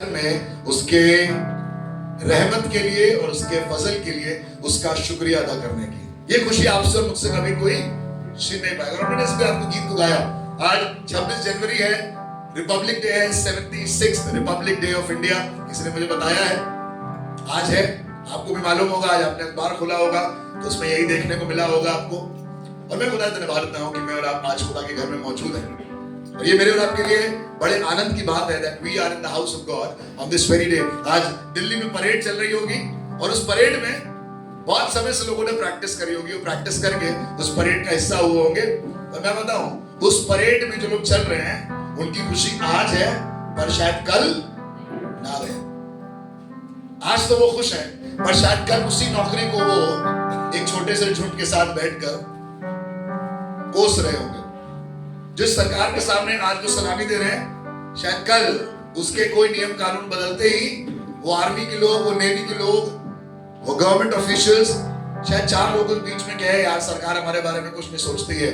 में उसके रहमत के लिए और उसके फजल के लिए उसका शुक्रिया अदा करने की। ये खुशी आपसे और मुझसे कभी कोई छीन नहीं पाएगा। और मैंने इस पे आपको गीत को गाया। आज 26 जनवरी है, रिपब्लिक डे है, 76th Republic Day of India. किसी ने मुझे बताया है आज है। आपको भी मालूम होगा, आज आपने अखबार खोला होगा तो उसमें यही देखने को मिला होगा आपको। और मैं खुदा धन्यवाद देता हूँ कि मैं और आप आज खुदा के घर में मौजूद हैं। और ये मेरे और आपके लिए बड़े आनंद की बात है that we are in the house of God on this very day। आज दिल्ली में परेड चल रही होगी और उस परेड में बहुत समय से लोगों ने प्रैक्टिस करी होगी और प्रैक्टिस करके उस परेड का हिस्सा हुए होंगे। और मैं बताऊं, उस परेड में जो लोग चल रहे हैं उनकी खुशी आज है, पर शायद कल ना रहे। आज तो वो खुश हैं, पर शायद कल उसी नौकरी को वो एक छोटे से झुंड के साथ बैठकर कोस रहे होंगे। जिस सरकार के सामने आज जो सलामी दे रहे हैं, शायद कल उसके कोई नियम कानून बदलते ही वो आर्मी के लोग, वो नेवी के लोग, वो गवर्नमेंट ऑफिशियल्स, शायद 4 लोगों के बीच में कहे यार सरकार हमारे बारे में कुछ नहीं सोचती है।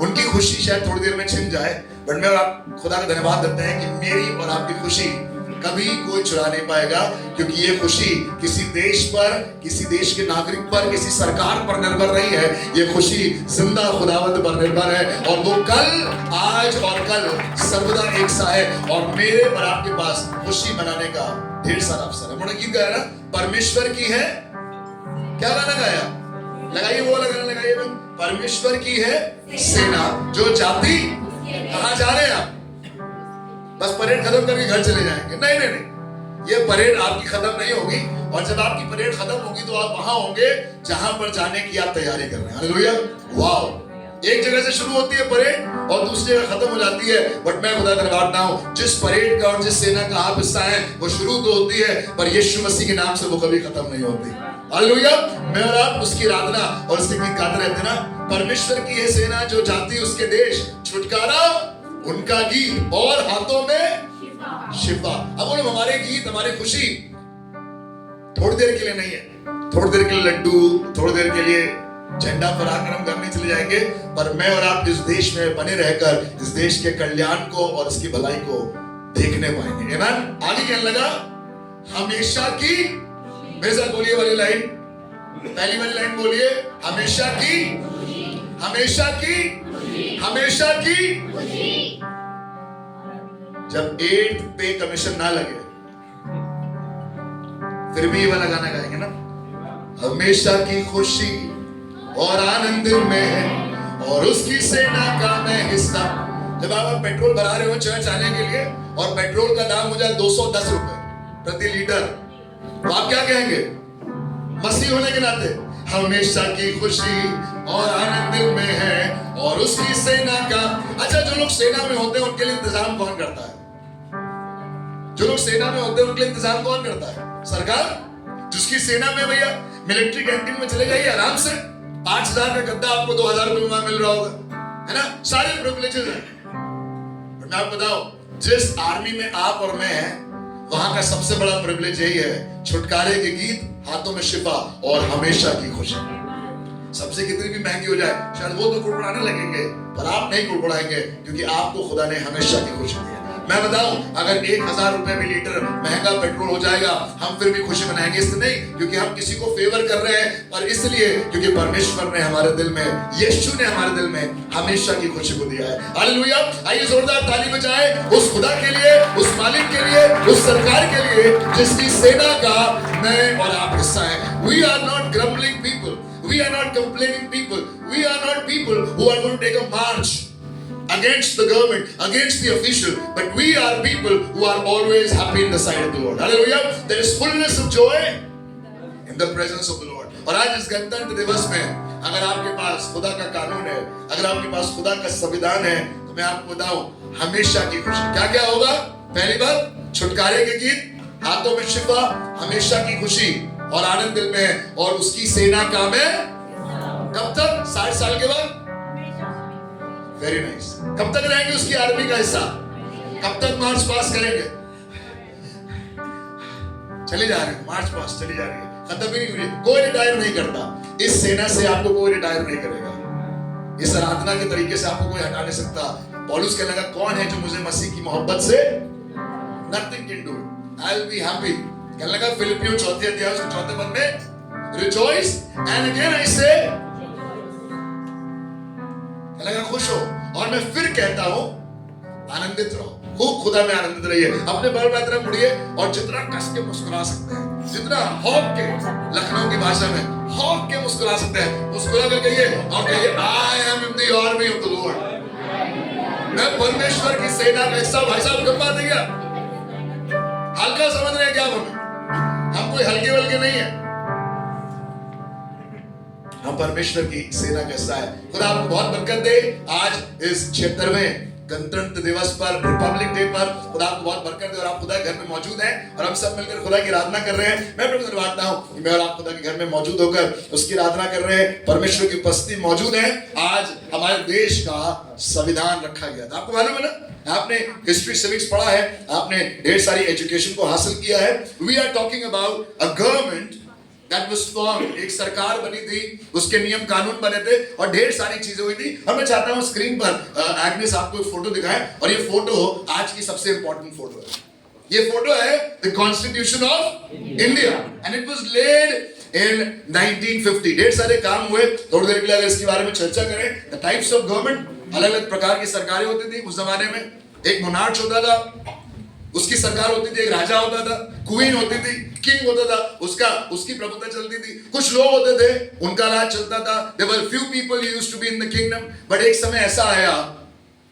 उनकी खुशी शायद थोड़ी देर में छिन जाए। बट मैं और आप खुदा का धन्यवाद देते हैं कि मेरी और आपकी खुशी कभी कोई चुरा नहीं पाएगा, क्योंकि ये खुशी किसी देश पर, किसी देश के नागरिक पर, किसी सरकार पर निर्भर नहीं है। ये खुशी जिंदा खुदावंद पर निर्भर है और वो कल, आज और कल सर्वदा एक सा है। और मेरे और आपके पास खुशी मनाने का ढेर सारा अवसर है। मैंने गीत गाया ना, परमेश्वर की है, क्या गाना गाया? लगाइए वो गाना, लगाइए। परमेश्वर की है सेना जो जाती। कहां जा रहे हैं आप? बस परेड खत्म करके घर चले जाएंगे? नहीं नहीं नहीं, ये परेड आपकी खत्म नहीं होगी। और जब आपकी परेड खत्म होगी तो आप वहां होंगे जहां पर जाने की आप तैयारी कर रहे हैं। Hallelujah, wow. एक जगह से शुरू होती है परेड और दूसरी जगह खत्म हो जाती है। बट मैं खुदा धन्यवाद देता हूं, जिस परेड का और जिस सेना का आप हिस्सा हैं वो शुरू तो होती है, पर यीशु मसीह के नाम से वो कभी खत्म नहीं होती। हालेलुया। मैं और आप उसकी आराधना और उसके गीत गाते रहते ना, परमेश्वर की ये सेना जो जाती उसके देश, छुटकारा उनका गीत और हाथों में शिफा। अब बोलो, हमारे गीत, हमारी खुशी थोड़ी देर के लिए नहीं है। थोड़ी देर के लिए लड्डू, थोड़ी देर के लिए झंडा फहराकर हम घर में चले जाएंगे, पर मैं और आप इस देश में बने रहकर इस देश के कल्याण को और इसकी भलाई को देखने पाएंगे। आमीन। आगे कहने लगा, हमेशा की, मेरे साथ बोलिए वाली लाइन, पहली वाली लाइन बोलिए, हमेशा की, हमेशा की, हमेशा की। जब 8th पे कमीशन ना लगे फिर भी ये वाला गाना गाएंगे ना, हमेशा की खुशी और आनंद में है और उसकी सेना का मैं हिस्सा। जब आप पेट्रोल भरा रहे हो चर्च आने के लिए और पेट्रोल का दाम हो जाए 210 रुपए प्रति लीटर, तो आप क्या कहेंगे? मसीह होने के नाते हमेशा की खुशी और आनंद में है और उसकी सेना का। अच्छा, जो लोग सेना में होते हैं उनके लिए इंतजाम कौन करता है? जो लोग सेना में होते हैं उनके लिए इंतजाम कौन करता है? सरकार। जिसकी सेना में, भैया मिलिट्री कैंटीन में चले जाइए आराम से, 5000 का गद्दा आपको 2000 रुपए में मिल रहा होगा, है ना? सारे प्रिविलेजेस हैं। मैं आपको बताऊं, जिस आर्मी में आप और मैं हैं, वहां का सबसे बड़ा प्रिविलेज यही है, छुटकारे के गीत, हाथों में शिफा और हमेशा की खुशी। सबसे कितनी भी महंगी हो जाए, शायद वो तो कुड़कुड़ाने लगेंगे, पर आप नहीं कुड़कुड़ाएंगे, क्योंकि आपको खुदा ने हमेशा की खुशी दी है। मैं बताऊं, अगर 1000 रुपए में लीटर महंगा पेट्रोल हो जाएगा, हम फिर भी खुशी मनाएंगे। इसलिए नहीं क्योंकि हम किसी को फेवर कर रहे हैं, पर इसलिए क्योंकि परमेश्वर ने हमारे दिल में, यीशु ने हमारे दिल में हमेशा की खुशी को दिया है। हालेलुया। आइए जोरदार ताली बजाएं उस खुदा के लिए, उस मालिक के लिए, उस सरकार के लिए जिसकी सेना का मैं और आप हिस्सा है। We are not grumbling people. We are not complaining people. We are not people who are going to take a march against the government, against the official, but we are people who are always happy in the sight of the Lord. Hallelujah. There is fullness of joy in the presence of the Lord. और आज इस गणतंत्र दिवस में अगर आपके पास खुदा का कानून है, अगर आपके पास खुदा का संविधान है, तो मैं आपको बताऊं, हमेशा की खुशी। क्या क्या होगा? पहली बात, छुटकारे के गीत, हाथों में शिफा, हमेशा की खुशी और आनंद दिल में है और उसकी सेना का मैं। कब तक? 60 साल के बाद। Very nice. कब तक रहेंगे उसकी आर्मी का हिस्सा? कब तक मार्च पास करेंगे? चली जा रही है मार्च पास, चली जा रही है, खत्म ही नहीं हुई। कोई रिटायर नहीं करता इस सेना से, आपको कोई रिटायर नहीं करेगा। इस आराधना के तरीके से आपको कोई हटा नहीं सकता। पौलुस कहने लगा, कौन है जो मुझे मसीह की मोहब्बत से, nothing can do. I will be happy. कहने लगा फिलिपियों 4 अध्याय उसके 4 पद में, रिजॉइस एंड अगेन आई से, कहने लगा खुश हो, और मैं फिर कहता हूं आनंदित रहो। खूब खुदा में आनंदित रहिए, अपने बल में तरफ मुड़िए और जितना कस के मुस्कुरा सकते हैं, जितना हौक के, लखनऊ की भाषा में हौक के मुस्कुरा सकते हैं, मुस्कुरा कर कहिए और कहिए I am in the army of the Lord. मैं परमेश्वर की सेना का हिस्सा। भाई साहब कब बात है क्या? हल्का समझ रहे हैं क्या हम कोई हल्के वल्के नहीं है, हम परमेश्वर की सेना का हिस्सा है। खुदा आपको बहुत बरकत दे। आज इस 76वें गणतंत्र दिवस पर, रिपब्लिक डे पर खुदा आपको बहुत बरकत दे और आप खुदा के घर में मौजूद हैं और हम सब मिलकर खुदा की आराधना कर रहे हैं। मैं प्रभु धन्यवाद देता हूं कि मैं और आप खुदा के घर में मौजूद होकर उसकी आराधना कर रहे हैं। परमेश्वर की उपस्थिति मौजूद है। आज हमारे देश का संविधान रखा गया था, आपको मालूम है ना? आपने हिस्ट्री सिविक्स पढ़ा है, आपने ढेर सारी एजुकेशन को हासिल किया है। We are talking about a government that was formed, एक सरकार बनी थी, उसके नियम कानून बने थे और ढेर सारी चीजें हुई थी। और मैं चाहता हूं स्क्रीन पर एग्नेस आपको एक फोटो दिखाएं और ये फोटो आज की सबसे इंपॉर्टेंट फोटो है। ये फोटो है the constitution of India and it was laid in 1950। ढेर सारे काम हुए। थोड़ी देर के लिए अगर इसके बारे में चर्चा करें, द टाइप्स ऑफ गवर्नमेंट, अलग अलग प्रकार की सरकारें होती थी उस जमाने में। एक मोनार्च होता था, उसकी सरकार होती थी, एक राजा होता था, क्वीन होती थी, किंग होता था, उसकी प्रभुता चलती थी। कुछ लोग होते थे, उनका राज चलता था। There were few people used to be in the kingdom, but एक समय ऐसा आया,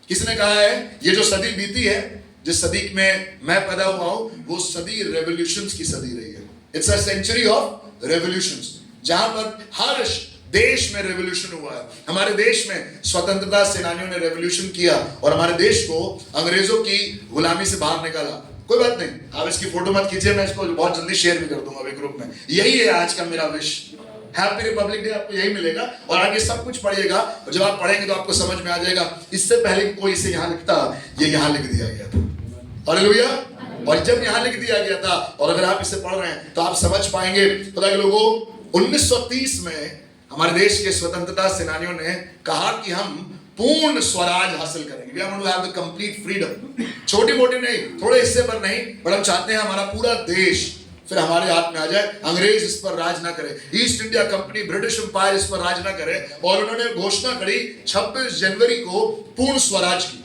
किसने कहा है ये जो सदी बीती है, जिस सदी में मैं पैदा हुआ हूं, वो सदी रेवोल्यूशंस की सदी रही है। It's a century of revolutions, जहां पर हर देश में रेवोल्यूशन हुआ है। हमारे देश में स्वतंत्रता सेनानियों ने रेवोल्यूशन किया और हमारे देश को अंग्रेजों की गुलामी से बाहर निकाला। कोई बात नहीं, आप इसकी फोटो मत खींचिए, मैं इसको बहुत जल्दी शेयर भी कर दूंगा अभी ग्रुप में। यही है आज का मेरा विश। हैप्पी रिपब्लिक डे आपको यही मिलेगा और आगे सब कुछ पढ़िएगा और जब आप पढ़ेंगे तो आपको समझ में आ जाएगा। इससे पहले कोई इसे यहाँ लिखता, ये यहाँ लिख दिया गया था। हालेलुया। और जब यहाँ लिख दिया गया था और अगर आप इसे पढ़ रहे हैं तो आप समझ पाएंगे। खुदा के लोगों, 1930 में हमारे देश के स्वतंत्रता सेनानियों ने कहा कि हम पूर्ण स्वराज हासिल करेंगे। We are going to have the complete freedom। छोटी मोटी नहीं, थोड़े हिस्से पर नहीं, पर हम चाहते हैं हमारा पूरा देश फिर हमारे हाथ में आ जाए, अंग्रेज इस पर राज ना करे, East India Company, British Empire इस पर राज ना करे। और उन्होंने घोषणा करी 26 जनवरी को पूर्ण स्वराज की।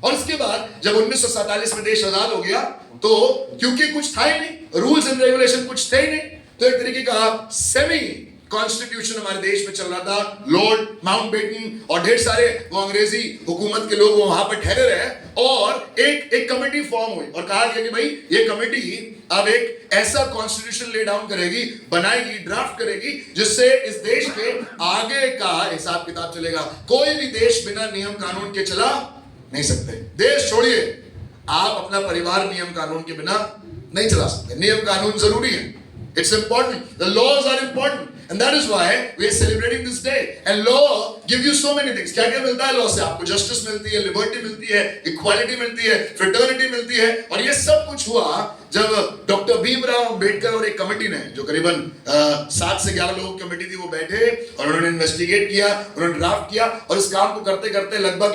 और इसके बाद जब 1947 में देश आजाद हो गया तो क्योंकि कुछ था ही नहीं, रूल्स एंड रेगुलेशन कुछ थे ही नहीं, तो एक तरीके का सेमी कॉन्स्टिट्यूशन हमारे देश में चल रहा था। लॉर्ड माउंटबेटन और ढेर सारे वो अंग्रेजी हुकूमत के लोग वहां पर ठहरे रहे और एक कमेटी फॉर्म हुई और कहा गया कि भाई ये कमेटी अब एक ऐसा कॉन्स्टिट्यूशन ले डाउन करेगी, बनाएगी, ड्राफ्ट करेगी, जिससे इस देश के आगे का हिसाब किताब चलेगा। कोई भी देश बिना नियम कानून के चला नहीं सकते। देश छोड़िए, आप अपना परिवार नियम कानून के बिना नहीं चला सकते। नियम कानून जरूरी है। It's important. The laws are important. And that is why we are celebrating this day. And law give you so many things. क्या क्या मिलता है लॉ से? आपको जस्टिस मिलती है, लिबर्टी मिलती है, इक्वालिटी मिलती है, फ्रेटर्निटी मिलती है। और ये सब कुछ हुआ जब डॉक्टर भीमराव अंबेडकर और एक कमेटी ने, जो करीबन 7 से 11 लोगों की कमेटी थी, वो बैठे और उन्होंने इन्वेस्टिगेट किया, उन्होंने ड्राफ्ट किया और इस काम को करते करते लगभग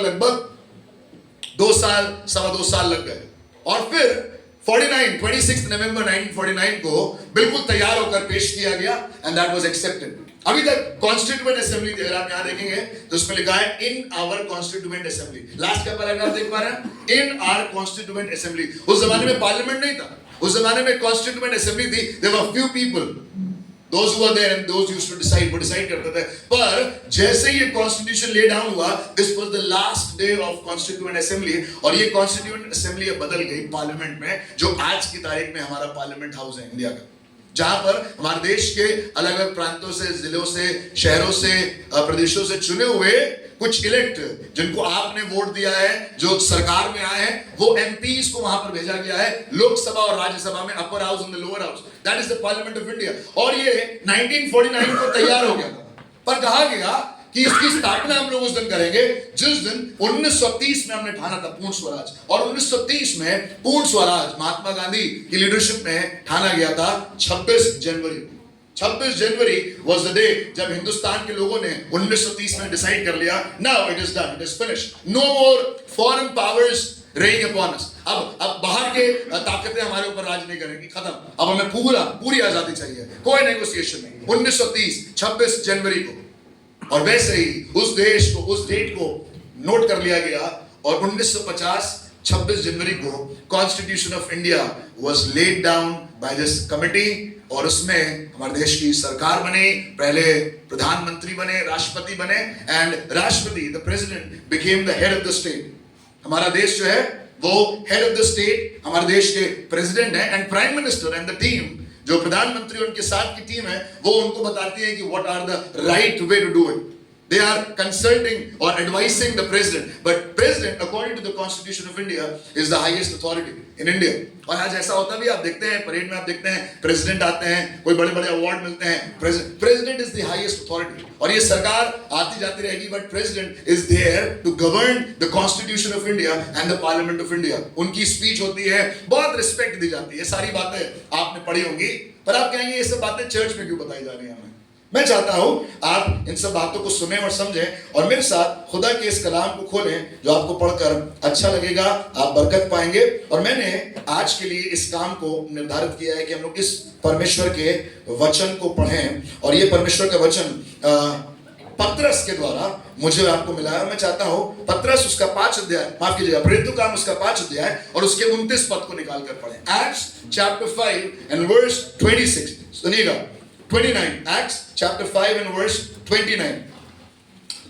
2 साल, 2.25 साल लग गए। और फिर 26 नवंबर 1949 को बिल्कुल तैयार होकर पेश किया गया एंड दैट वाज एक्सेप्टेड। अभी तक कॉन्स्टिट्यूएंट असेंबली, अगर आप यहां देखेंगे तो उसमें लिखा है in our constituent assembly. Last का पैराग्राफ देख पा रहे हैं, इन आवर कॉन्स्टिट्यूएंट असेंबली। उस जमाने में पार्लियामेंट नहीं था, उस जमाने में कॉन्स्टिट्यूएंट असेंबली थी। There were few people, those who were there and those used to decide, वो डिसाइड करते थे। पर जैसे ये कॉन्स्टिट्यूशन ले डाउन हुआ, this was the last day of constituent assembly और ये कॉन्स्टिट्यूएंट असेंबली बदल गई पार्लियामेंट में, जो आज की तारीख में हमारा पार्लियामेंट हाउस है इंडिया का, जहां पर हमारे देश के अलग अलग प्रांतों से, जिलों से, शहरों से, प्रदेशों से चुने हुए कुछ इलेक्ट, जिनको आपने वोट दिया है, जो सरकार में आए हैं, वो एमपीज को वहां पर भेजा गया है, लोकसभा और राज्यसभा में, upper house and the lower house. That is the parliament of India. और ये 1949 को तैयार हो गया था, पर कहा गया कि इसकी स्थापना हम लोग उस दिन करेंगे जिस दिन 1930 में हमने ठाना था पूर्ण स्वराज। और 1930 में पूर्ण स्वराज महात्मा गांधी की लीडरशिप में ठाना गया था 26 जनवरी। 26 जनवरी was the day जब हिंदुस्तान के लोगों ने 1930 में डिसाइड कर लिया, now it is done, it is finished, no more foreign powers रेइंग upon us. अब बाहर के ताकतें हमारे ऊपर राज नहीं करेंगी, खत्म। अब हमें पूरी आजादी चाहिए, कोई नेगोशिएशन नहीं। 1930 26 जनवरी को, और वैसे ही उस देश को, उस डेट को नोट कर लिया गया, और 1950 26 जनवरी को constitution of India was laid down by this committee, और उसमें हमारे देश की सरकार बनी, पहले प्रधानमंत्री बने, राष्ट्रपति बने, एंड राष्ट्रपति the president became the head of the state. हमारा देश जो है वो हेड ऑफ द स्टेट, हमारे देश के प्रेसिडेंट है, and prime minister and the team, जो प्रधानमंत्री उनके साथ की टीम है, वो उनको बताती है कि what are the right way to do it. They are consulting or advising the president, but president, according to the Constitution of India, is the highest authority in India. और आज ऐसा होता भी, आप देखते हैं परेड में, आप देखते हैं प्रेसिडेंट आते हैं, कोई बड़े बड़े अवार्ड मिलते हैं, president is the highest authority. और ये सरकार आती जाती रहेगी, but president is there to govern the constitution of India and the parliament of India. उनकी स्पीच होती है, बहुत रिस्पेक्ट दी जाती है। सारी बातें आपने पढ़ी होंगी, पर आप कहेंगे ये सब बातें चर्च में क्यों बताई जा रही हैं हमें? मैं चाहता हूं आप इन सब बातों को सुने और समझें, और मेरे साथ खुदा के इस कलाम को खोलें, जो आपको पढ़कर अच्छा लगेगा, आप बरकत पाएंगे। और मैंने आज के लिए इस काम को निर्धारित किया है कि हम लोग इस परमेश्वर के वचन को पढ़ें, और ये परमेश्वर का वचन पतरस के द्वारा मुझे आपको मिला है। मैं चाहता हूं पतरस उसका 5 अध्याय, माफ कीजिएगा, प्रेरितों का काम उसका 5 अध्याय और उसके 29 पद को निकाल कर पढ़ें। एक्ट्स चैप्टर 5 एंड वर्स 26, सुनिएगा 29, Acts chapter 5 and verse 29।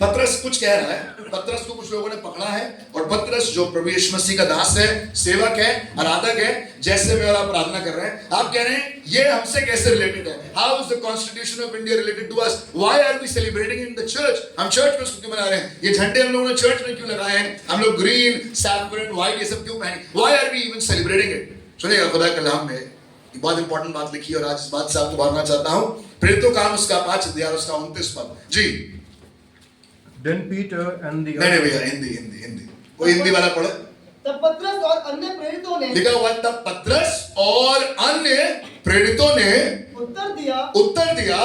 पतरस कुछ कह रहा है। पतरस को कुछ लोगों ने पकड़ा है, और पतरस जो प्रभु यीशु मसीह का दास है, सेवक है, आराधक है, जैसे मैं और आप प्रार्थना कर रहे हैं, आप कह रहे हैं ये हमसे कैसे रिलेटेड है? How is the constitution of India related to us? Why are we celebrating in the church? हम चर्च में उसको क्यों मना रहे हैं? ये झंडे हम लोगों ने चर्च में क्यों लगाए हैं? हम लोग ग्रीन, सैफरन, व्हाइट ये सब क्यों पहने? Why are we even celebrating it? सुनिएगा, खुदा के कलाम में बहुत इंपॉर्टेंट बात लिखी है, और आज इस बात से आपको बांधना चाहता हूं। प्रेरितों काम उसका 5 अध्याय उसका 29 पद जी। Then Peter and the नहीं भैया, हिंदी कोई हिंदी वाला पढ़े। तब पतरस और अन्य प्रेरितों ने, लिखा हुआ तब पतरस और अन्य प्रेरितों ने उत्तर दिया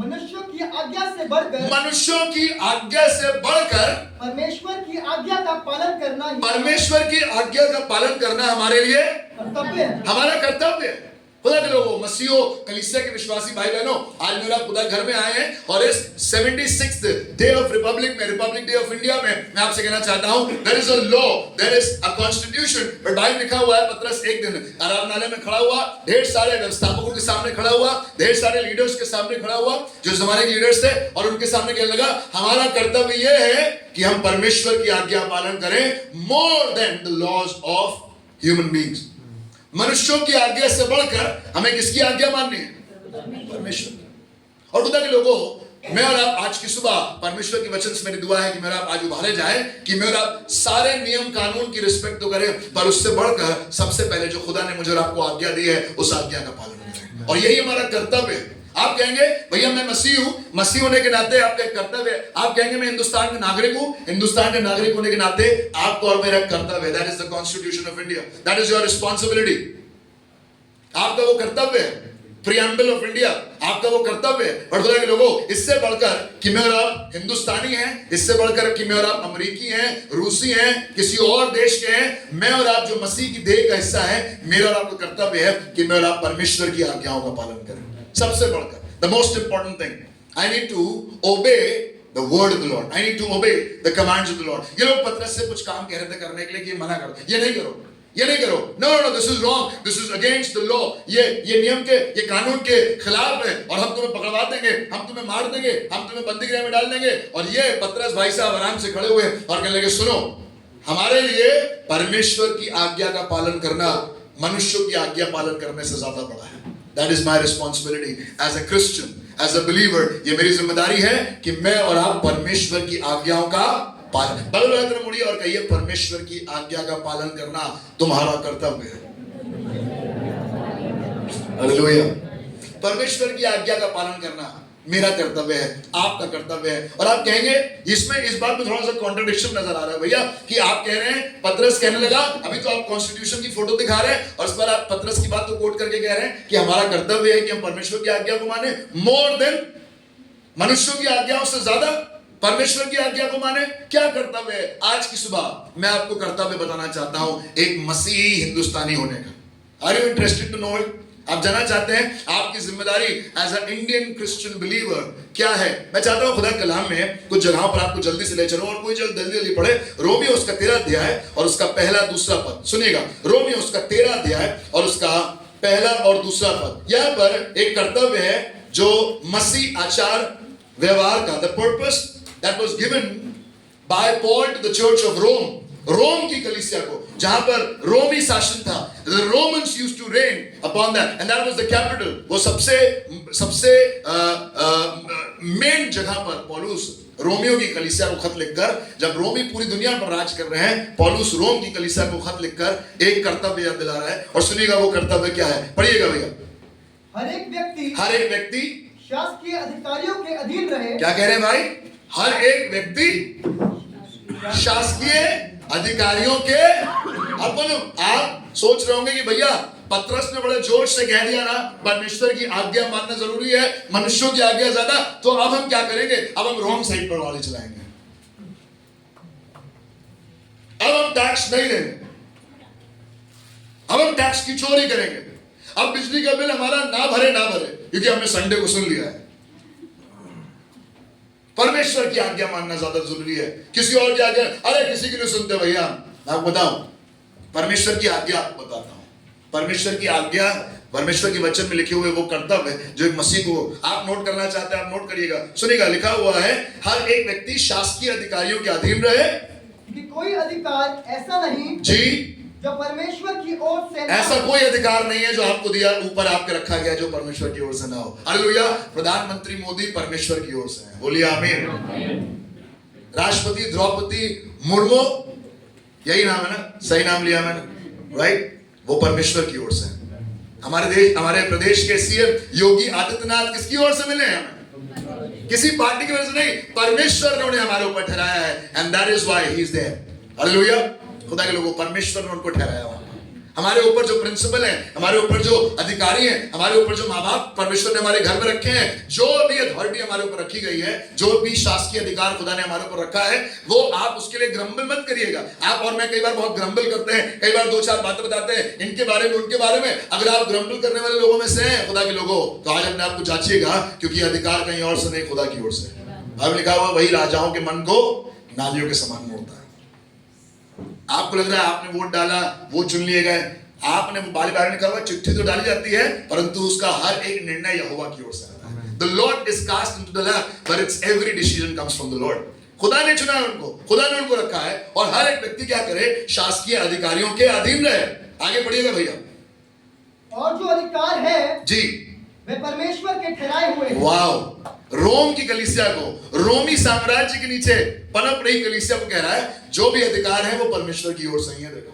मनुष्यों की आज्ञा से बढ़कर, मनुष्यों की आज्ञा से बढ़कर परमेश्वर की आज्ञा का पालन करना, परमेश्वर की आज्ञा का पालन करना हमारे लिए कर्तव्य है, हमारा कर्तव्य है। खुदा के लोगों, मसीहो कलीसिया के विश्वासी भाई बहनों, आज मेरा खुदा घर में आए हैं, और इस 76th डे ऑफ रिपब्लिक में, रिपब्लिक डे ऑफ इंडिया में, मैं आपसे कहना चाहता हूं, there is a law, there is a constitution. But Bible लिखा हुआ है, पतरस एक दिन आराधनालय में खड़ा हुआ, ढेर सारे व्यवस्थापकों के सामने खड़ा हुआ, ढेर सारे लीडर्स के सामने खड़ा हुआ, जो जमाने के लीडर्स थे, और उनके सामने कहने लगा, हमारा कर्तव्य यह है कि हम परमेश्वर की आज्ञा पालन करें, more than the laws of human beings. मनुष्यों की आज्ञा से बढ़कर हमें किसकी आज्ञा माननी है? परमेश्वर। और खुदा के लोगों, मैं और आप आज की सुबह परमेश्वर की वचन से मेरी दुआ है कि मेरा आप आज उभारे जाए, कि मैं और आप सारे नियम कानून की रिस्पेक्ट तो करें, पर उससे बढ़कर सबसे पहले जो खुदा ने मुझे और आपको आज्ञा दी है, उस आज्ञा का पालन करें। और यही हमारा कर्तव्य है। आप कहेंगे भैया मैं मसीह हूं, मसीह होने के नाते आपका एक कर्तव्य है। आप कहेंगे मैं हिंदुस्तान का नागरिक हूं, हिंदुस्तान के नागरिक होने के नाते आपको और मेरा कर्तव्य है। That is the constitution of India, that is your responsibility. आपका वो कर्तव्य है। प्रियम्बल ऑफ इंडिया आपका वो कर्तव्य है। और खुदा के लोगों, इससे बढ़कर कि मैं और आप हिंदुस्तानी हैं, इससे बढ़कर कि मैं और आप अमेरिकी हैं, रूसी हैं, किसी और देश के हैं, मैं और आप जो मसीह की देह का हिस्सा है, मेरा और आपका कर्तव्य है कि मैं और आप परमेश्वर की आज्ञाओं का पालन करें। सबसे बढ़कर the most important thing, I need to obey the word of the Lord, I need to obey the commands of the Lord. ये लोग पतरस से कुछ काम कह रहे थे करने के लिए कि मना करो, ये नहीं करो, ये नहीं करो, no no no, this is wrong, this is against the law, ये नियम के, ये कानून के खिलाफ है, और हम तुम्हें पकड़वा देंगे, हम तुम्हें मार देंगे, हम तुम्हें बंदी गृह में डाल देंगे। और ये पतरस भाई साहब आराम से खड़े हुए और कहने लगे, सुनो, हमारे लिए परमेश्वर की आज्ञा का पालन करना मनुष्यों की आज्ञा पालन करने से ज्यादा बड़ा है। That is my responsibility as a Christian, as a believer। ये मेरी जिम्मेदारी है कि मैं और आप परमेश्वर की आज्ञाओं का पालन, बगल वाले तरफ मुड़िए और कहिए, परमेश्वर की आज्ञा का पालन करना तुम्हारा कर्तव्य है। हालेलुया। परमेश्वर की आज्ञा का पालन करना मेरा कर्तव्य है, आपका कर्तव्य है। और आप कहेंगे, इसमें इस बात में थोड़ा सा कॉन्ट्रडिक्शन नजर आ रहा है भैया, कि आप कह रहे हैं, पतरस कहने लगा, अभी तो आप कॉन्स्टिट्यूशन की फोटो दिखा रहे हैं, और इस पर आप पतरस की बात को कोट करके कह रहे हैं कि हमारा कर्तव्य है कि हम परमेश्वर की आज्ञा को माने, मोर देन, मनुष्यों की आज्ञाओं से ज्यादा। परमेश्वर की आज्ञा को माने। क्या कर्तव्य है? आज की सुबह मैं आपको कर्तव्य बताना चाहता हूं एक मसीही हिंदुस्तानी होने का। Are you interested to know it? आप जानना चाहते हैं आपकी जिम्मेदारी as a Indian Christian believer क्या है? मैं चाहता हूं खुदा कलाम में कुछ जगहों पर आपको जल्दी से ले चलो और कोई जल्दी जल्दी पढ़े। रोमियो उसका 13 अध्याय और उसका पहला दूसरा पद सुनिएगा। रोमियो उसका 13 अध्याय और उसका पहला और दूसरा पद। यहां पर एक कर्तव्य है जो मसीह आचार व्यवहार का, the purpose that was given by Paul to the church of Rome, Rome की कलीसिया को, जहां पर रोमी शासन था। The Romans used to reign upon that and that was the capital। वो सबसे मेन जगह पर पौलुस रोमियो की कलीसिया को खत लिखकर, जब रोमी पूरी दुनिया पर राज कर रहे हैं, पौलुस रोम की कलीसिया को खत लिखकर एक कर्तव्य याद दिला रहा है। और सुनिएगा वो कर्तव्य क्या है, पढ़िएगा भैया। हर एक व्यक्ति शासकीय अधिकारियों के अधीन रहे। क्या कह रहे हैं भाई? हर एक व्यक्ति शासकीय अधिकारियों के। अब बोलो, आप सोच रहे होंगे कि भैया पतरस ने बड़े जोश से कह दिया ना परमेश्वर की आज्ञा मानना जरूरी है, मनुष्यों की आज्ञा ज्यादा, तो अब हम क्या करेंगे? अब हम रॉन्ग साइड पर गाड़ी चलाएंगे, अब हम टैक्स नहीं देंगे, अब हम टैक्स की चोरी करेंगे, अब बिजली का बिल हमारा ना भरे क्योंकि हमने संडे को सुन लिया है। परमेश्वर की आज्ञा मानना ज्यादा जरूरी है, किसी और की आज्ञा अरे किसी की नहीं सुनते भैया। मैं आपको बताऊं, परमेश्वर की आज्ञा आपको बताता हूं। परमेश्वर की आज्ञा परमेश्वर के वचन में लिखे हुए वो कर्तव्य है जो एक मसीह को आप नोट करना चाहते हैं। आप नोट करिएगा, सुनिएगा। लिखा हुआ है हर एक व्यक्ति शासकीय अधिकारियों के अधीन रहे। कि कोई अधिकार ऐसा नहीं जी, जो परमेश्वर की ओर से ना ऐसा कोई अधिकार नहीं है जो आपको दिया ऊपर आपके रखा गया जो परमेश्वर की ओर से ना हो। हालेलुया। प्रधानमंत्री मोदी परमेश्वर की ओर से है, बोलिए आमीन। राष्ट्रपति द्रौपदी मुर्मू, यही नाम है ना? सही नाम लिया मैंने, राइट? वो परमेश्वर की ओर से है। हमारे प्रदेश के सीएम योगी आदित्यनाथ किसकी ओर से मिले हैं? किसी पार्टी की वजह से नहीं, परमेश्वर ने हमारे ऊपर ठहराया है and that is why he is there. Hallelujah. खुदा के लोगों, परमेश्वर ने उनको ठहराया हुआ। हमारे ऊपर जो प्रिंसिपल है, हमारे ऊपर जो अधिकारी हैं, हमारे ऊपर जो माँ बाप परमेश्वर ने हमारे घर में रखे हैं, जो भी अथॉरिटी हमारे ऊपर रखी गई है, जो भी शासकीय अधिकार खुदा ने हमारे ऊपर रखा है, वो आप उसके लिए ग्रम्बल मत करिएगा। आप और मैं कई बार बहुत ग्रम्बल करते हैं, कई बार दो चार बातें बताते हैं इनके बारे में उनके बारे में। अगर आप ग्रम्बल करने वाले लोगों में से हैं खुदा के लोगों, तो आज अपने आप को जांचिएगा, क्योंकि अधिकार कहीं और से नहीं, खुदा की ओर से। अब लिखा हुआ वही राजाओं के मन को नालियों के समान मोड़ता है। आपको लग रहा है आपने वोट डाला, वो चुन लिए गए, आपने बारी बारी लिखा हुआ चिट्ठी तो डाली जाती है, परंतु उसका हर एक निर्णय यहोवा की ओर से आता है। The Lord is cast into the lap, but its every decision comes from the Lord। खुदा ने चुना है उनको, खुदा ने उनको रखा है, और हर एक व्यक्ति क्या करे? शासकीय अधिकारियों के अधीन रहे। आगे बढ़िएगा भैया। और जो अधिकार है जी, वे परमेश्वर के ठहराए हुए हैं। वाह। रोम की कलीसिया को, रोमी साम्राज्य के नीचे पनप रही कलीसिया को कह रहा है जो भी अधिकार है वो परमेश्वर की ओर से ही है। देखो,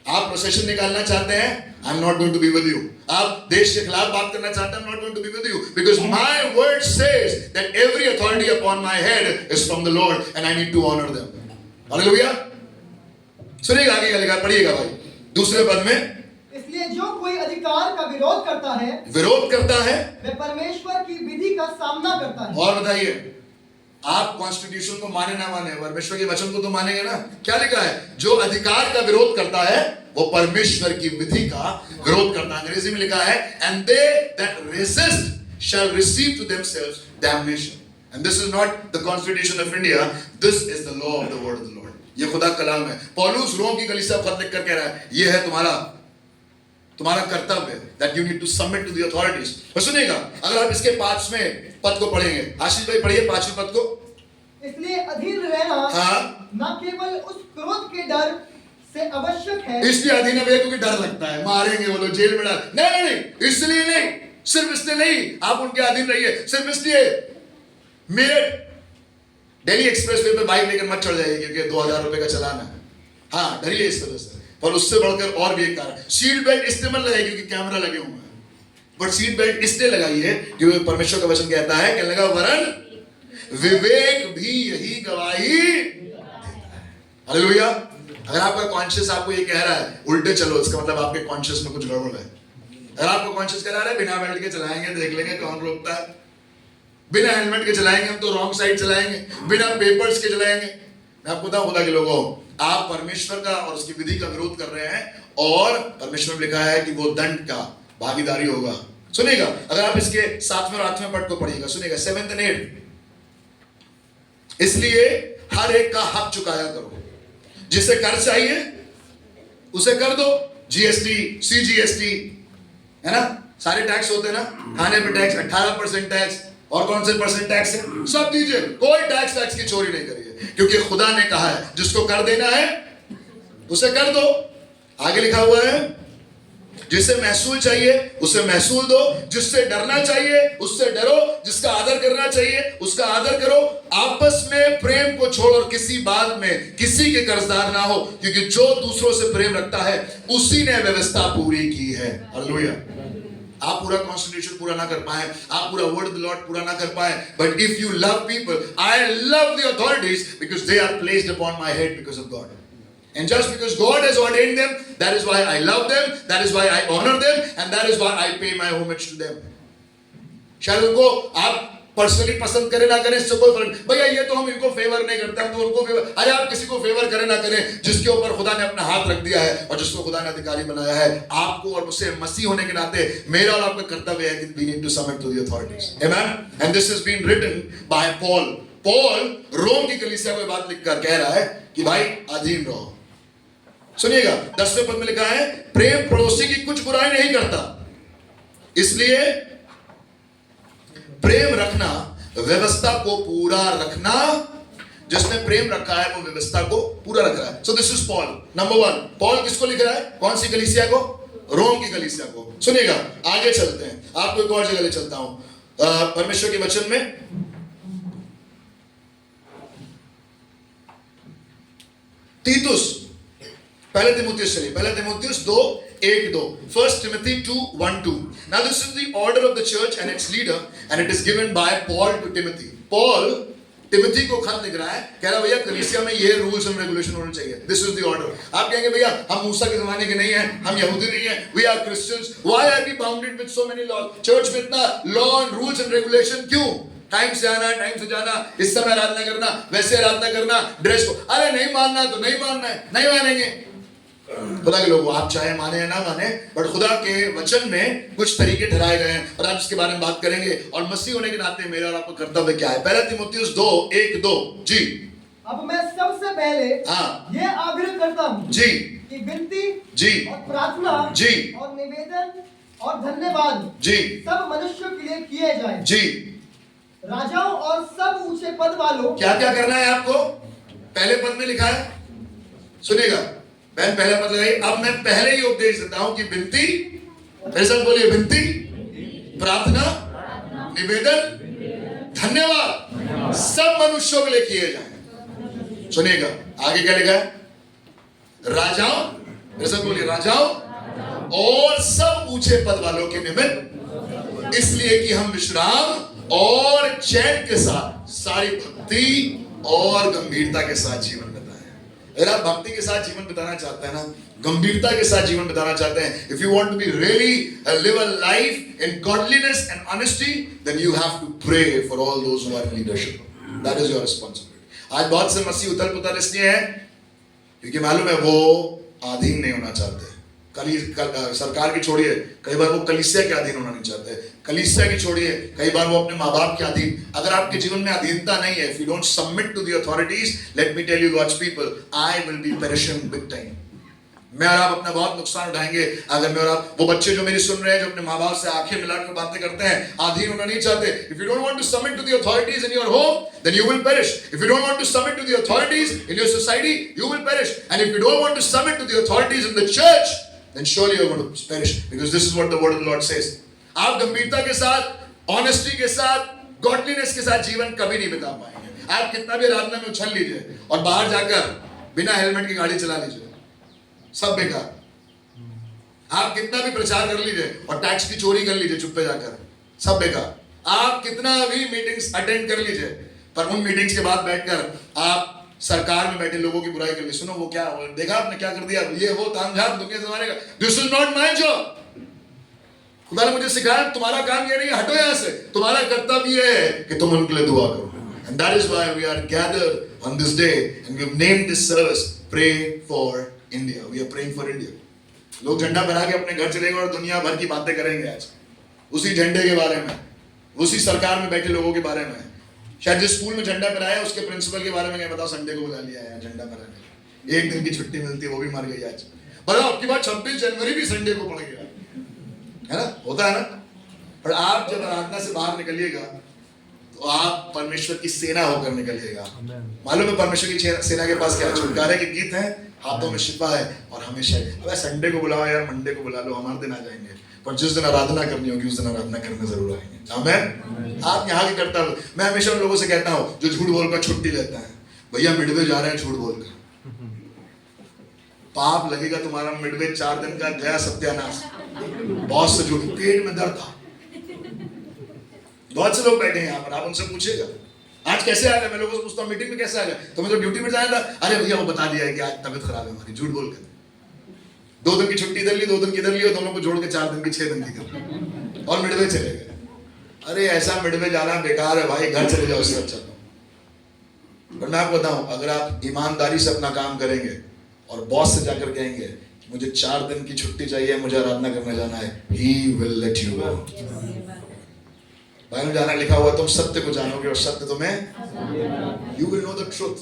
आप प्रोसेशन निकालना चाहते हैं, I am not going to be with you. आप देश के खिलाफ बात करना चाहते हैं, I am not going to be with you, because my word says that every authority upon my head is from the Lord and I need to honour them. Hallelujah. सुनिएगा आगे क्या लिखा, पढ़िएगा भाई दूसरे पद में। इसलिए जो कोई अधिकार का विरोध करता है वे परमेश्वर की विधि का सामना करता है। और बताइए, आप कॉन्स्टिट्यूशन को माने ना माने, परमेश्वर के वचन को तो मानेंगे ना? क्या लिखा है? जो अधिकार का विरोध करता है वो परमेश्वर की विधि का विरोध करता है। अंग्रेजी में लिखा है and they that resist shall receive to themselves damnation. And this is not the constitution of India, this is the law of the word of the Lord. ये खुदा कलाम है। पौलुस रोम की कलीसिया को खत लिखकर कह रहा है ये है तुम्हारा कर्तव्य, that you need to submit to the authorities. और सुनिएगा, अगर आप इसके 5वें पद को पढ़ेंगे, आशीष भाई पढ़िए 5वें पद को। इसलिए अधीन रहना न केवल उस क्रोध के डर से आवश्यक है। इसलिए अधीन है क्योंकि डर लगता है, मारेंगे वो लोग, जेल में डाल, नहीं, इसलिए नहीं, सिर्फ इसलिए नहीं आप उनके अधीन रहिए। सिर्फ इसलिए मेरे दिल्ली एक्सप्रेस वे पे बाइक लेकर मत चढ़ जाइए क्योंकि 2000 रुपए का चालान है। हाँ, डरिए इस वजह से। और उससे बढ़कर और भी एक कारण, सीट बेल्ट इसलिए मत लगाइए क्योंकि कैमरा लगे हुए हैं, बट सीट बेल्ट इसलिए लगाइए क्योंकि परमेश्वर का वचन कहता है, कहने लगा वरन विवेक भी यही गवाही देता है। हालेलुया। अगर आपका कॉन्शियस आपको ये कह रहा है उल्टे चलो, इसका मतलब आपके कॉन्शियस में कुछ गड़बड़ है। अगर आपको कॉन्शियस कह रहा है बिना बेल्ट के चलाएंगे, देख लेंगे कौन रोकता है, बिना हेलमेट के चलाएंगे हम तो रॉन्ग साइड चलाएंगे, बिना पेपर्स के चलाएंगे। मैं आपको बताऊं खुदा के लोगों, आप परमेश्वर का और उसकी विधि का विरोध कर रहे हैं और परमेश्वर ने लिखा है कि वो दंड का भागीदारी होगा। सुनिएगा, अगर आप इसके 7वें और 8वें पद को पढ़िएगा, सुनिएगा 7th and 8th। इसलिए हर एक का हक चुकाया करो, जिसे कर चाहिए उसे कर दो। जीएसटी, सीजीएसटी है ना, सारे टैक्स होते हैं ना, खाने पे टैक्स, 18% टैक्स, और कौन से परसेंट टैक्स है, सब दीजिए। कोई टैक्स की चोरी नहीं करिए, क्योंकि खुदा ने कहा है जिसको कर देना है उसे कर दो। आगे लिखा हुआ है जिसे महसूल चाहिए उसे महसूल दो, जिससे डरना चाहिए उससे डरो, जिसका आदर करना चाहिए उसका आदर करो। आपस में प्रेम को छोड़ो और किसी बात में किसी के कर्जदार ना हो, क्योंकि जो दूसरों से प्रेम रखता है उसी ने व्यवस्था पूरी की है। हालेलुया। आप पूरा कॉन्स्टिट्यूशन पूरा ना कर पाए, आप पूरा वर्ड ऑफ द लॉर्ड पूरा ना कर पाए, but if you love people, I love the authorities because they are placed upon my head because of God. And just because God has ordained them, that is why I love them, that is why I honor them, and that is why I pay my homage to them. शायद उनको आप personally पसंद करें ना करें, इससे कोई फर्क, भैया ये तो हम इनको फेवर नहीं करते, हम तो उनको फेवर। अरे आप किसी को फेवर करें ना करें, जिसके ऊपर खुदा ने अपना हाथ रख दिया है और जिसको खुदा ने अधिकारी बनाया है, आपको और मुझसे मसीह होने के नाते मेरा और आपका कर्तव्य है कि we need to submit to the authorities. Amen. And this has been written by Paul. Paul रोम की कलीसिया को बात लिखकर कह रहा है कि भाई अधीन रहो। सुनिएगा 10वें पद में लिखा है प्रेम पड़ोसी की कुछ बुराई नहीं करता, इसलिए प्रेम रखना व्यवस्था को पूरा रखना। जिसने प्रेम रखा है वो व्यवस्था को पूरा रख रहा है। So this is Paul. Number 1, Paul किसको लिख रहा है? कौन सी कलीसिया को? रोम की कलीसिया को। सुनिएगा, आगे चलते हैं, आपको एक और जगह ले चलता हूं परमेश्वर के वचन में। तीतुस, पहले तिमुथियुस चलिए, पहले तिमुथियुस 2:1-2, 1 Timothy 2:1-2। Now this is the order of the church and its leader, and it is given by Paul to Timothy. Paul Timothy को खत लिख रहा है, कह रहा भैया कलीसिया में ये रूल्स एंड रेगुलेशन होने चाहिए। This is the order. आप कहेंगे भैया हम मूसा के जमाने के नहीं हैं, हम यहूदी नहीं हैं, we are Christians, why are we bounded with so many laws? Church में इतना law and rules and regulation क्यों? टाइम से आना, टाइम से जाना, इस समय आराधना करना, वैसे आराधना करना, ड्रेस को, अरे नहीं मानना तो नहीं मानना है, नहीं मानेंगे। खुदा के लोगों, आप चाहे माने या ना माने, बट खुदा के वचन में कुछ तरीके ठहराए गए हैं और आप इसके बारे में बात करेंगे। और मसीह होने के नाते मेरा और आपका कर्तव्य क्या है? पहला तिमुथियुस 2:1-2 जी। अब मैं सबसे पहले ये आग्रह करता हूँ जी कि विनती जी और प्रार्थना जी और निवेदन और धन्यवाद जी सब मनुष्यों के लिए किए जाए। जी। राजाओं और सब ऊंचे पद वालों। क्या क्या करना है आपको? पहले पद में लिखा है, सुनिएगा बहन, पहले पद लगाइए। अब मैं पहले ही उपदेश देता हूं कि विनती, मेरे साथ बोलिए, विनती, प्रार्थना, निवेदन, धन्यवाद सब मनुष्यों के लिए किए जाए। सुनिएगा आगे क्या लिखा है? राजाओं, मेरे साथ बोलिए, राजाओं और सब ऊंचे पद वालों के निमित्त, इसलिए कि हम विश्राम और चैन के साथ सारी भक्ति और गंभीरता के साथ जीवन बिताएं। अगर आप भक्ति के साथ जीवन बिताना चाहते हैं ना, गंभीरता के साथ जीवन बिताना चाहते हैं, if you want to be really live a life in godliness and honesty, then you have to pray for all those who are in leadership. That is your responsibility. आज बहुत से मसीह उथल पुथल इसलिए है क्योंकि मालूम है वो अधीन नहीं होना चाहते। सरकार की छोड़िए, कई बार वो कलीसिया के अधीन होना नहीं चाहते। कलीसिया की छोड़िए, कई बार वो अपने माँ बाप के अधीन। अगर आपके जीवन में अधीनता नहीं है, if you don't submit to the authorities, let me tell you God's people, I will be perishing big time. मैं और आप अपना बहुत नुकसान उठाएंगे अगर मैं और आप, वो बच्चे जो मेरी सुन रहे हैं, जो अपने माँ बाप से आंखें मिलाकर बातें करते हैं, अधीन होना नहीं चाहते। If you don't want to submit to the authorities in your home, then you will perish. If you don't want to submit to the authorities in your society, you will perish. And if you don't want to submit to the authorities in the church, then surely you're going to perish, because this is what the word of the Lord says. आप गंभीरता के साथ, honesty के साथ, godliness के साथ जीवन कभी नहीं बिता पाएंगे। आप कितना भी आराधना में उछल लीजिए और बाहर जाकर बिना हेलमेट की गाड़ी चला लीजिए, सब बेकार। आप कितना भी प्रचार कर लीजिए और टैक्स की चोरी कर लीजिए चुप्पे जाकर, सब बेकार। आप कितना भी मीटिंग्स अटेंड कर लीजिए, पर उन मीटिंग्स के बाद बैठकर आप सरकार में बैठे लोगों की बुराई कर ली। सुनो वो क्या देखा आपने क्या कर दिया, ये वो तामझाम दुनिया जमाने का। This is not my job. खुदा ने मुझे सिखाया तुम्हारा काम ये नहीं है, हटो यहाँ से, तुम्हारा कर्तव्य है कि तुम उनके लिए दुआ करो. And that is why we are gathered on this day and we have named this service Pray for India. We are praying for India. लोग झंडा बना के अपने घर चले गए और दुनिया भर की बातें करेंगे आज उसी झंडे के बारे में, उसी सरकार में बैठे लोगों के बारे में. शायद जिस स्कूल में झंडा बनाया उसके प्रिंसिपल के बारे में क्या बताओ, संडे को बुला लिया है झंडा बनाने, एक दिन की छुट्टी मिलती है वो भी मर गई आज. बताओ आपकी बात 26 जनवरी भी संडे को पड़ गया है ना, होता है ना. और आप जब आराधना से बाहर निकलिएगा तो आप परमेश्वर की सेना होकर निकलिएगा. मालूम है परमेश्वर की सेना के पास क्या छुटकारे के गीत हैं, हाथों में शिफा है और हमेशा. अबे संडे को बुलाओ यार, मंडे को बुला लो, हमारे दिन आ जाएंगे, पर जिस दिन आराधना करनी होगी उस दिन आराधना करने जरूर आएंगे. आमीन. आप यहाँ की करता हो. मैं हमेशा उन लोगों से कहता हूँ जो झूठ बोलकर छुट्टी लेता है, भैया मिडवे जा रहे हैं झूठ बोलकर, पाप लगेगा तुम्हारा. मिडवे 4 दिन का गया सत्यानाश. बॉस से झूठ, पेट में दर्द था. बहुत से लोग बैठे हैं यहाँ पर, आप उनसे पूछेगा आज कैसे आ गए. मैं लोगों से पूछता हूँ मीटिंग में कैसे आ गए, तो मैं तो ड्यूटी में जाया था. अरे भैया वो बता दिया है कि आज तबीयत खराब है हमारी, झूठ बोलकर. 2 दिन की छुट्टी इधर ली, 2 दिन की इधर ली और दोनों को जोड़ के 4 दिन की 6 दिन की कर और मिडवे चले गए. अरे ऐसा मिडवे जाना बेकार है भाई, घर चले जाओ उससे अच्छा. पर मैं आपको बताऊं, अगर आप ईमानदारी से अपना काम करेंगे और बॉस से जाकर कहेंगे मुझे 4 दिन की छुट्टी चाहिए, मुझे आराधना करने जाना है, he will let you go. Bible में जाना लिखा हुआ, तुम सत्य को जानोगे और सत्य तुम्हें, you will know the truth.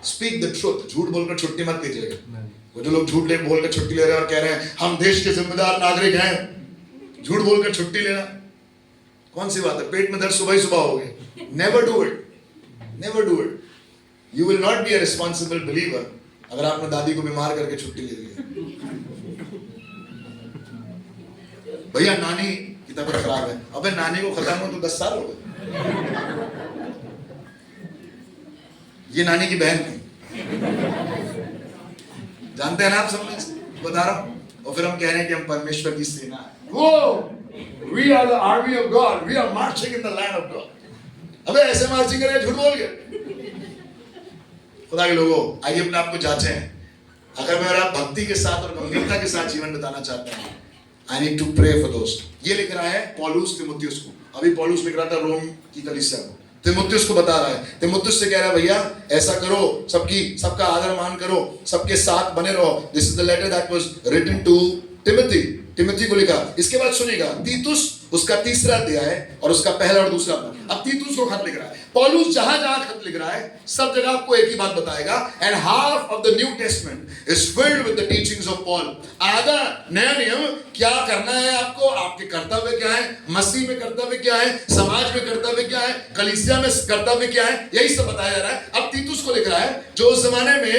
Speak the truth. झूठ बोलकर छुट्टी मत लीजिएगा. वो जो लोग झूठ बोलकर छुट्टी ले रहे हैं और कह रहे हैं हम देश के जिम्मेदार नागरिक हैं, झूठ बोलकर छुट्टी लेना कौन सी बात है. पेट में दर्द सुबह ही सुबह हो गए. Never do it. Never do it. You will not be a responsible believer अगर आपने दादी को बीमार करके छुट्टी ले ली. भैया नानी की तबीयत खराब है, अबे नानी को खत्म हो तो 10 साल हो गए. ये नानी की बहन थी, जानते हैं ना आप, सब बता रहा हूं. और फिर हम कह रहे हैं कि हम परमेश्वर की सेना है. वो we are the army of God, we are marching in the land of God. अबे ऐसे मार्चिंग कर रहे, झूठ बोल के. खुदा के लोगों, आइए अपने आप को जांचें. अगर मेरा भक्ति के साथ और गंभीरता के साथ जीवन बिताना चाहता है, I need to pray for those. ये लिख रहा है पौलुस तिमुथियुस को. अभी पौलुस लिख रहा था रोम की कलीसिया को, तिमुथियुस को बता रहा है. तिमुथियुस से कह रहा है भैया ऐसा करो, सबका आदर मान करो, सबके साथ बने रहो. This is the letter that was written to Timothy को लिखा. इसके बाद सुनिएगा, तीतुस उसका 3रा अध्याय और उसका पहला और दूसरा. अब तीतुस को खत लिख रहा है. पौलुस जहां जहां खत लिख रहा है सब जगह आपको एक ही बात बताएगा. And half of the new testament is filled with the teachings of Paul. आधा नया नियम क्या करना है आपको, आपके कर्तव्य क्या है, मसीह में कर्तव्य क्या है, समाज में कर्तव्य क्या है, कलीसिया में कर्तव्य क्या है, यही सब बताया जा रहा है. अब तीतुस को लिख रहा है जो उस जमाने में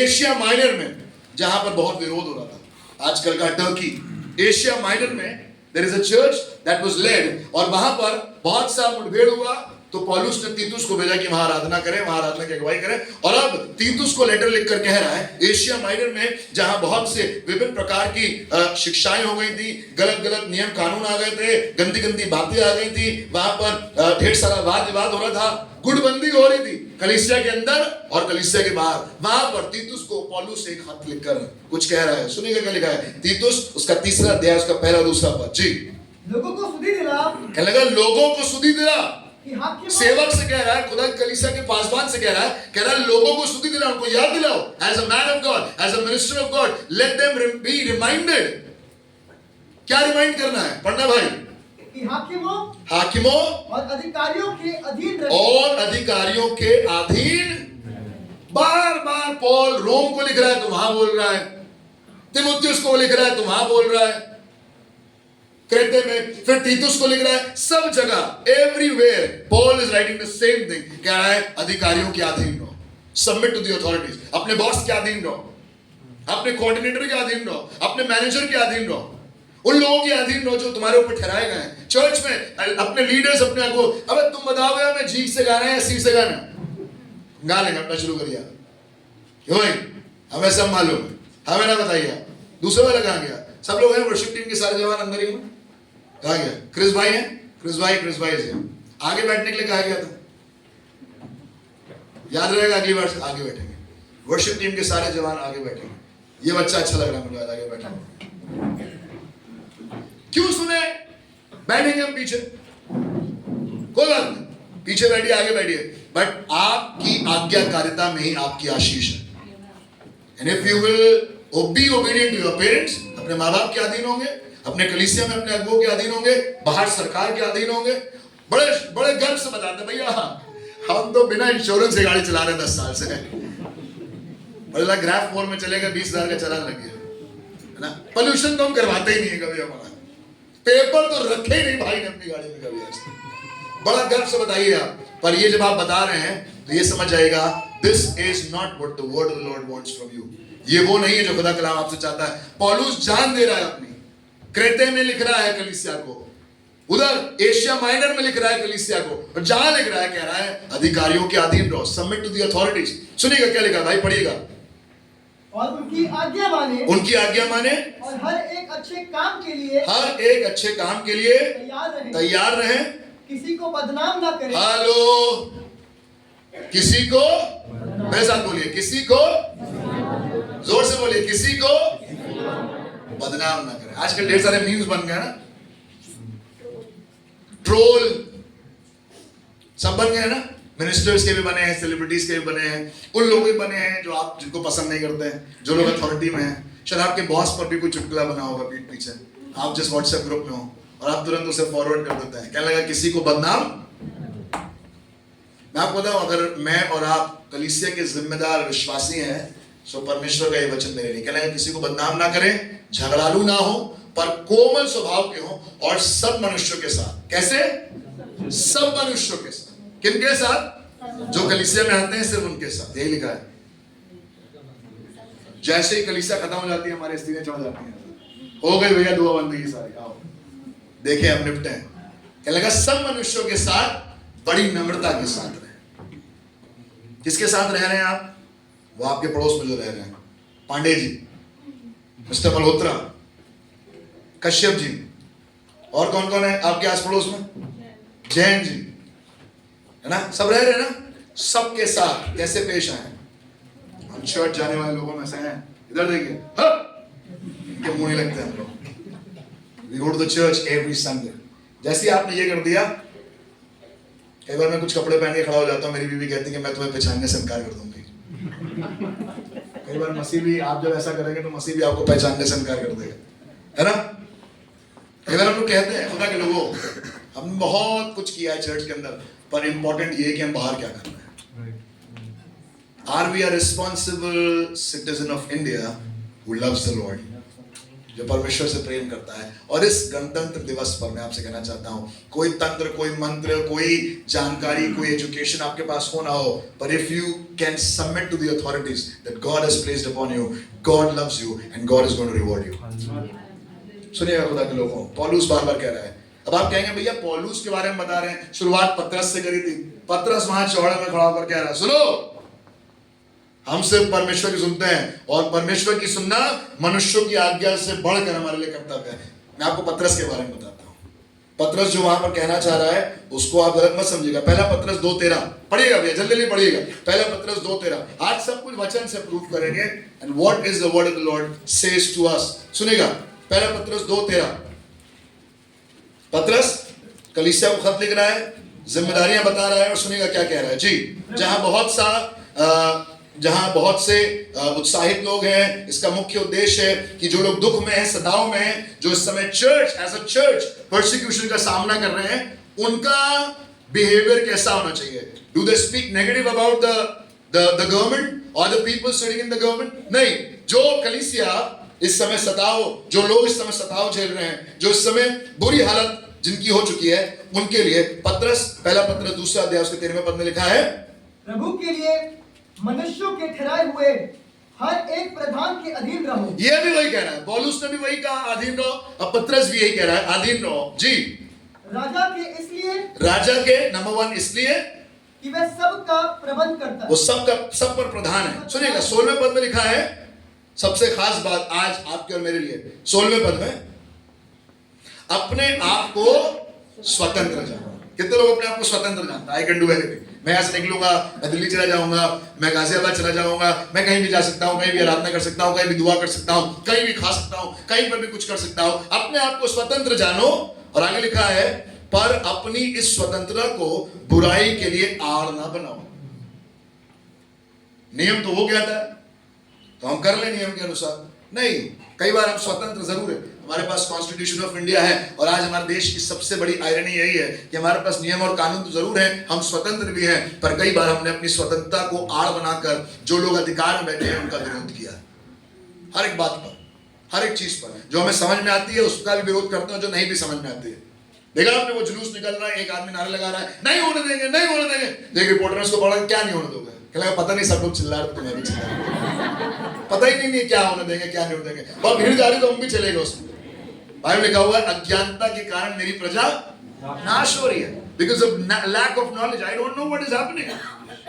एशिया माइनर में जहां पर बहुत विरोध हो रहा था, आजकल का टर्की, एशिया माइनर में there is a church that was led और वहां पर बहुत सा मुठभेड़ हुआ. तो पौलुस ने तीतुस को भेजा कि वहां आराधना करें, वहां आराधना की अगुवाई करें. और अब तीतुस को लेटर लिखकर कह रहा है एशिया माइनर में जहां बहुत से विभिन्न प्रकार की शिक्षाएं हो गई थी, गलत गलत नियम कानून आ गए थे, गंदी गंदी बातें आ गई थी, वहां पर ढेर सारा वाद विवाद हो रहा था, गुटबंदी हो रही थी कलीसिया के अंदर और कलीसिया के बाहर. वहां पर तीतुस को पौलुस एक खत लिखकर कुछ कह रहा है. सुनिएगा क्या लिखा है. तीतुस उसका 3रा अध्याय उसका पहला और दूसरा पद. जी, लोगों को सुधि दिला. कहने लगा लोगों को सुधि दिला. कि सेवक से कह रहा है, खुदा कलीसिया के पासवान से कह रहा है लोगों को सुधि दिलाओ, उनको याद दिलाओ. As a man of God, as a minister of God, let them be reminded. क्या रिमाइंड करना है, पढ़ना भाई. कि हाकिमों और अधिकारियों के अधीन. बार बार पॉल रोम को लिख रहा है तो वहां बोल रहा है, तिमुथियुस को लिख रहा है तो वहां बोल रहा है, क्रेते में फिर तीतुस को लिख रहा है. सब जगह everywhere Paul is writing the same thing. कह रहा है अधिकारियों के अधीन रहो, सबमिट टू द अथॉरिटीज. अपने बॉस के अधीन रहो, अपने कोऑर्डिनेटर के अधीन रहो, अपने मैनेजर के अधीन रहो, उन लोगों के अधीन रहो जो तुम्हारे ऊपर ठहराए गए हैं. चर्च में अपने लीडर्स, अपने को, अबे तुम बताओ हमें जी से गाना है या सी से गाना, गा लेंगे, अपना शुरू करिए. क्यों भाई, हमें सब मालूम है, हमें ना बताइए. दूसरा वाला कहाँ गया? सब लोग हैं, वर्शिप टीम के सारे जवान अंदर ही हैं. कहाँ गया? क्रिस भाई है, क्रिस भाई से आगे बैठने के लिए कहा गया था, याद रहेगा. अगली बार आगे बैठेंगे, वर्शिप टीम के सारे जवान आगे बैठेंगे. ये बच्चा अच्छा लग रहा है मुझे, आगे बैठा. क्यों सुने? बैठेंगे हम पीछे, कोई बात नहीं, पीछे बैठिए, आगे बैठिए, बट आपकी आज्ञाकारिता में ही आपकी आशीष है। And if you will be obedient to your parents, अपने माँ बाप के अधीन होंगे, अपने कलीसिया में अपने अगुओं के अधीन होंगे, बाहर सरकार के अधीन होंगे, बड़े बड़े गर्व से बताते भैया हम तो बिना इंश्योरेंस की गाड़ी चला रहे 10 साल से, बोला ग्राफ 4 में चलेगा 20,000 का चालान लग गया है ना। पोल्यूशन तो हम करवाते ही नहीं है कभी, हमारा पेपर तो रखे ही नहीं भाई ने अपनी गाड़ी में कभी आज तक। बड़ा गर्व से बताइए आप, पर ये जब आप बता रहे हैं तो ये समझ आएगा this is not what the word of the Lord wants from you. ये वो नहीं है जो खुदा कलाम आपसे चाहता है। पौलुस जान दे रहा है अपनी, क्रेते में लिख रहा है कलीसिया को, उधर एशिया माइनर में लिख रहा है कलीसिया को, और जहां लिख रहा है कह रहा है अधिकारियों के अधीन रहो, सबमिट टू द अथॉरिटीज। सुनिएगा क्या लिखा भाई, पढ़िएगा। और उनकी आज्ञा माने, उनकी आज्ञा माने, और हर एक अच्छे काम के लिए, हर एक अच्छे काम के लिए तैयार रहे, किसी को बदनाम ना करे। हेलो, किसी को, मेरे साथ बोलिए, किसी को, जोर से बोलिए, किसी को बदनाम ना करे। आजकल ढेर सारे मीम्स बन गए ना, ट्रोल सब बन गए ना, मिनिस्टर्स के भी बने हैं, सेलिब्रिटीज के भी बने हैं, उन लोग भी बने हैं जो आप जिनको पसंद नहीं करते हैं, जो लोग अथॉरिटी में हैं। शायद आपके बॉस पर भी कोई चुटकुला बना होगा पीठ पीछे, आप जिस व्हाट्सएप ग्रुप में हो, और आप तुरंत उसे फॉरवर्ड कर देते हैं, क्या लगा किसी को बदनाम। मैं आपको बताऊं, अगर मैं और आप कलीसिया के जिम्मेदार विश्वासी हैं, सो परमेश्वर का ये वचन मेरे लिए, क्या लगा किसी को बदनाम ना करें, झगड़ालू ना हो, पर कोमल स्वभाव के हो, और सब मनुष्यों के साथ, कैसे, सब मनुष्यों के साथ, किनके साथ, जो कलीसिया में आते हैं सिर्फ उनके साथ, यही लिखा है। जैसे ही कलीसिया खत्म हो जाती है हमारी स्त्रियां चढ़ जाती हैं, हो गई भैया दुआ बंदगी सारी, आओ देखें हम निपटे हैं। क्या लगा, सब मनुष्यों के साथ बड़ी नम्रता के साथ रहे। किसके साथ रह रहे हैं आप, वो आपके पड़ोस में जो रह रहे हैं, पांडे जी, मिस्टर मल्होत्रा, कश्यप जी, और कौन कौन है आपके आस पड़ोस में, जैन जी, है ना, सब रह रहे हैं ना, सबके साथ कैसे पेश आए। हम चर्च जाने वाले लोगों में से हैं, इधर देखिए, इनके मुंह नहीं लगते हम लोग। We go to the church every Sunday. जैसे आपने ये कर दिया, कई बार मैं कुछ कपड़े पहन के खड़ा हो जाता हूँ, मेरी बीवी कहती है कि मैं तुम्हें पहचानने से इनकार कर दूंगी। कई बार मसीह भी, आप जब ऐसा करेंगे तो मसीह भी आपको पहचानने से इनकार कर देगा, है ना। कई बार हम लोग कहते हैं खुदा के लोगों, हमने बहुत कुछ किया है चर्च के अंदर, पर इंपॉर्टेंट ये है कि हम बाहर क्या कर रहे हैं। Are we are responsible citizen of India who loves the Lord, जो परमेश्वर से प्रेम करता है। और इस गणतंत्र दिवस पर मैं आपसे कहना चाहता हूं, कोई तंत्र, कोई मंत्र, कोई जानकारी, कोई एजुकेशन आपके पास हो ना हो, पर if you can submit to the authorities that God has placed upon you, God loves you and God is going to reward you. सुनिएगा खुदा के लोगों, पौलुस बार बार कह रहा है। अब आप कहेंगे भैया पौलुस के बारे में बता रहे हैं, शुरुआत पतरस से करी थी, पतरस वहां चौड़े में खड़ा होकर कह रहा है, सुनो, हम सिर्फ परमेश्वर की सुनते हैं, और परमेश्वर की सुनना मनुष्यों की आज्ञा से बढ़कर हमारे लिए कर्तव्य है। मैं आपको पतरस के बारे में बताता हूं। पतरस जो वहां पर कहना चाह रहा है उसको आप गलत मत समझिएगा। पहला पतरस 2:13 पढ़िएगा भैया, जल्दी जल्दी पढ़िएगा। पहला पतरस 2:13, आज सब कुछ वचन से प्रूव करेंगे, and what is the word of the Lord says to us. सुनेगा, पहला पतरस 2:13। पतरस कलीसिया को खत लिख रहा है, जिम्मेदारियां बता रहा है, और सुनेगा क्या कह रहा है जी। जहां बहुत से उत्साहित लोग हैं, इसका मुख्य उद्देश्य है कि जो लोग दुख में हैं, सताव में हैं, जो इस समय church as a church persecution का सामना कर रहे हैं, उनका बिहेवियर कैसा होना चाहिए। Do they speak negative about the government और the people sitting in the government? नहीं, जो कलीसिया इस समय सताव, जो लोग इस समय सताव झेल रहे हैं, जो इस समय बुरी हालत जिनकी हो चुकी है, उनके लिए पतरस, पहला पतरस 2 अध्याय उसके 13वें पद में लिखा है, प्रभु के लिए मनुष्यों के ठहराए हुए हर एक प्रधान के अधीन रहो। ये भी वही कह रहा है, पौलुस ने भी वही कहा, अधीन रहो। अब पतरस भी यही कह रहा है, अधीन रहो जी। राजा के इसलिए, राजा के नंबर 1 इसलिए कि वह सबका प्रबंध करता है, वो सब पर प्रधान है। सुनिएगा, 16वें पद में लिखा है, सबसे खास बात आज आपके और मेरे लिए, 16वें पद में, अपने आप को स्वतंत्र जानो। कितने लोग अपने आप को स्वतंत्र जानते हैं? I can do anything. मैं यहाँ से निकलूंगा, मैं दिल्ली चला जाऊंगा, मैं गाजियाबाद चला जाऊंगा, मैं कहीं भी जा सकता हूँ, कहीं भी आराधना कर सकता हूँ, कहीं भी दुआ कर सकता हूँ, कहीं भी खा सकता हूँ, कहीं पर भी कुछ कर सकता हूँ। अपने आप को स्वतंत्र जानो और आगे लिखा है, पर अपनी इस स्वतंत्रता को बुराई के लिए आड़ ना बनाओ। नियम तो वो कहता है तो हम कर ले नियम के अनुसार, नहीं। कई बार हम स्वतंत्र जरूर है, हमारे पास कॉन्स्टिट्यूशन ऑफ इंडिया है, और आज हमारे देश की सबसे बड़ी आयरनी यही है कि हमारे पास नियम और कानून तो जरूर है, हम स्वतंत्र भी हैं, पर कई बार हमने अपनी स्वतंत्रता को आड़ बनाकर जो लोग अधिकार में बैठे हैं उनका विरोध किया। हर एक बात पर, हर एक चीज पर जो हमें समझ में आती है उसका भी विरोध करते हैं, जो नहीं भी समझ में आती है। देखा आपने, वो जुलूस निकल रहा है, एक आदमी नारे लगा रहा है, नहीं होने देंगे, नहीं होने देंगे। एक रिपोर्टर ने उसको बोला, क्या नहीं होने दोगे? कहला, पता नहीं, सब लोग चिल्ला रहे, तुम्हें भी चिल्ला रहे, पता ही नहीं क्या होने देंगे, क्या नहीं होने देंगे, और भीड़ जा रही तो हम भी चलेंगे उसमें। बाइबल लिखा हुआ है, अज्ञानता के कारण मेरी प्रजा नाश हो रही है, because of lack of knowledge. I don't know what is happening,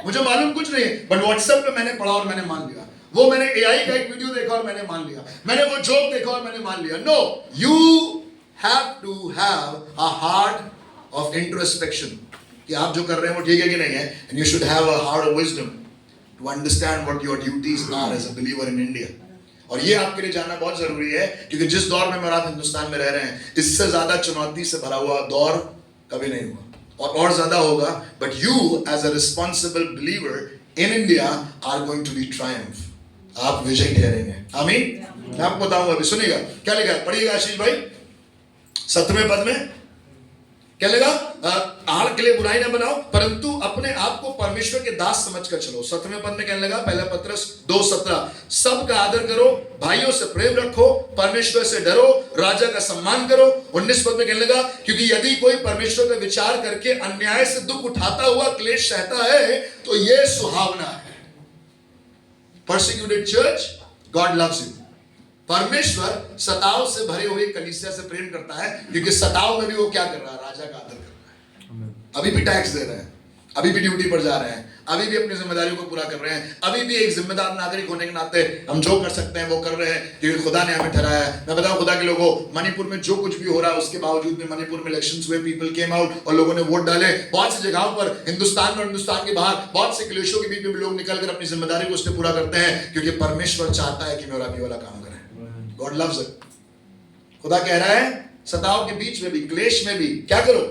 मुझे मालूम कुछ नहीं है, बट व्हाट्सएप पे मैंने पढ़ा और मैंने मान लिया, वो मैंने एआई का एक वीडियो देखा और मैंने मान लिया, मैंने वो जोक देखा और मैंने मान लिया। No, you have to have a heart of introspection, कि आप जो कर रहे हैं वो ठीक है कि नहीं है, and you should have a heart of wisdom to understand what your duties are as a believer in India. और ये आपके लिए जानना बहुत जरूरी है, क्योंकि जिस दौर में आप हिंदुस्तान में रह रहे हैं, इससे ज्यादा चुनौती से भरा हुआ दौर कभी नहीं हुआ, और ज्यादा होगा। But you as a responsible believer in India are going to be triumph, आप विजयी ठहरेंगे। आमीन। मैं आपको बताऊंगा, अभी सुनिएगा क्या लिखा है, पढ़िएगा आशीष भाई। 17वें पद में क्या लगा, आड़ के लिए बुराई ना बनाओ, परंतु अपने आप को परमेश्वर के दास समझकर चलो। 17वें पद में क्या लगा, पहला पत्रस 2:17, सबका आदर करो, भाइयों से प्रेम रखो, परमेश्वर से डरो, राजा का सम्मान करो। 19 पद में क्या लगा, क्योंकि यदि कोई परमेश्वर का विचार करके अन्याय से दुख उठाता हुआ क्लेश सहता है तो यह सुहावना है। Persecuted church, God loves you. परमेश्वर सताव से भरे हुए कलीसिया से प्रेम करता है, क्योंकि सताव में भी वो क्या कर रहा है, राजा का आदर कर रहा है। अभी भी टैक्स दे रहे हैं, अभी भी ड्यूटी पर जा रहे हैं, अभी भी अपनी जिम्मेदारियों को पूरा कर रहे हैं, अभी भी एक जिम्मेदार नागरिक होने के नाते हम जो कर सकते हैं वो कर रहे हैं, क्योंकि खुदा ने हमें ठहराया है। मैं बताऊं खुदा के लोगों, मणिपुर में जो कुछ भी हो रहा है उसके बावजूद में मणिपुर में इलेक्शंस हुए, पीपल केम आउट और लोगों ने वोट डाले। बहुत सी जगहों पर हिंदुस्तान में और हिंदुस्तान के बाहर बहुत से क्लेशों के बीच में लोग निकलकर अपनी जिम्मेदारी को उससे पूरा करते हैं, क्योंकि परमेश्वर चाहता है कि मेरा भी वाला काम करें। God loves it. खुदा कह रहा है सताव के बीच में भी, क्लेश में भी क्या करो,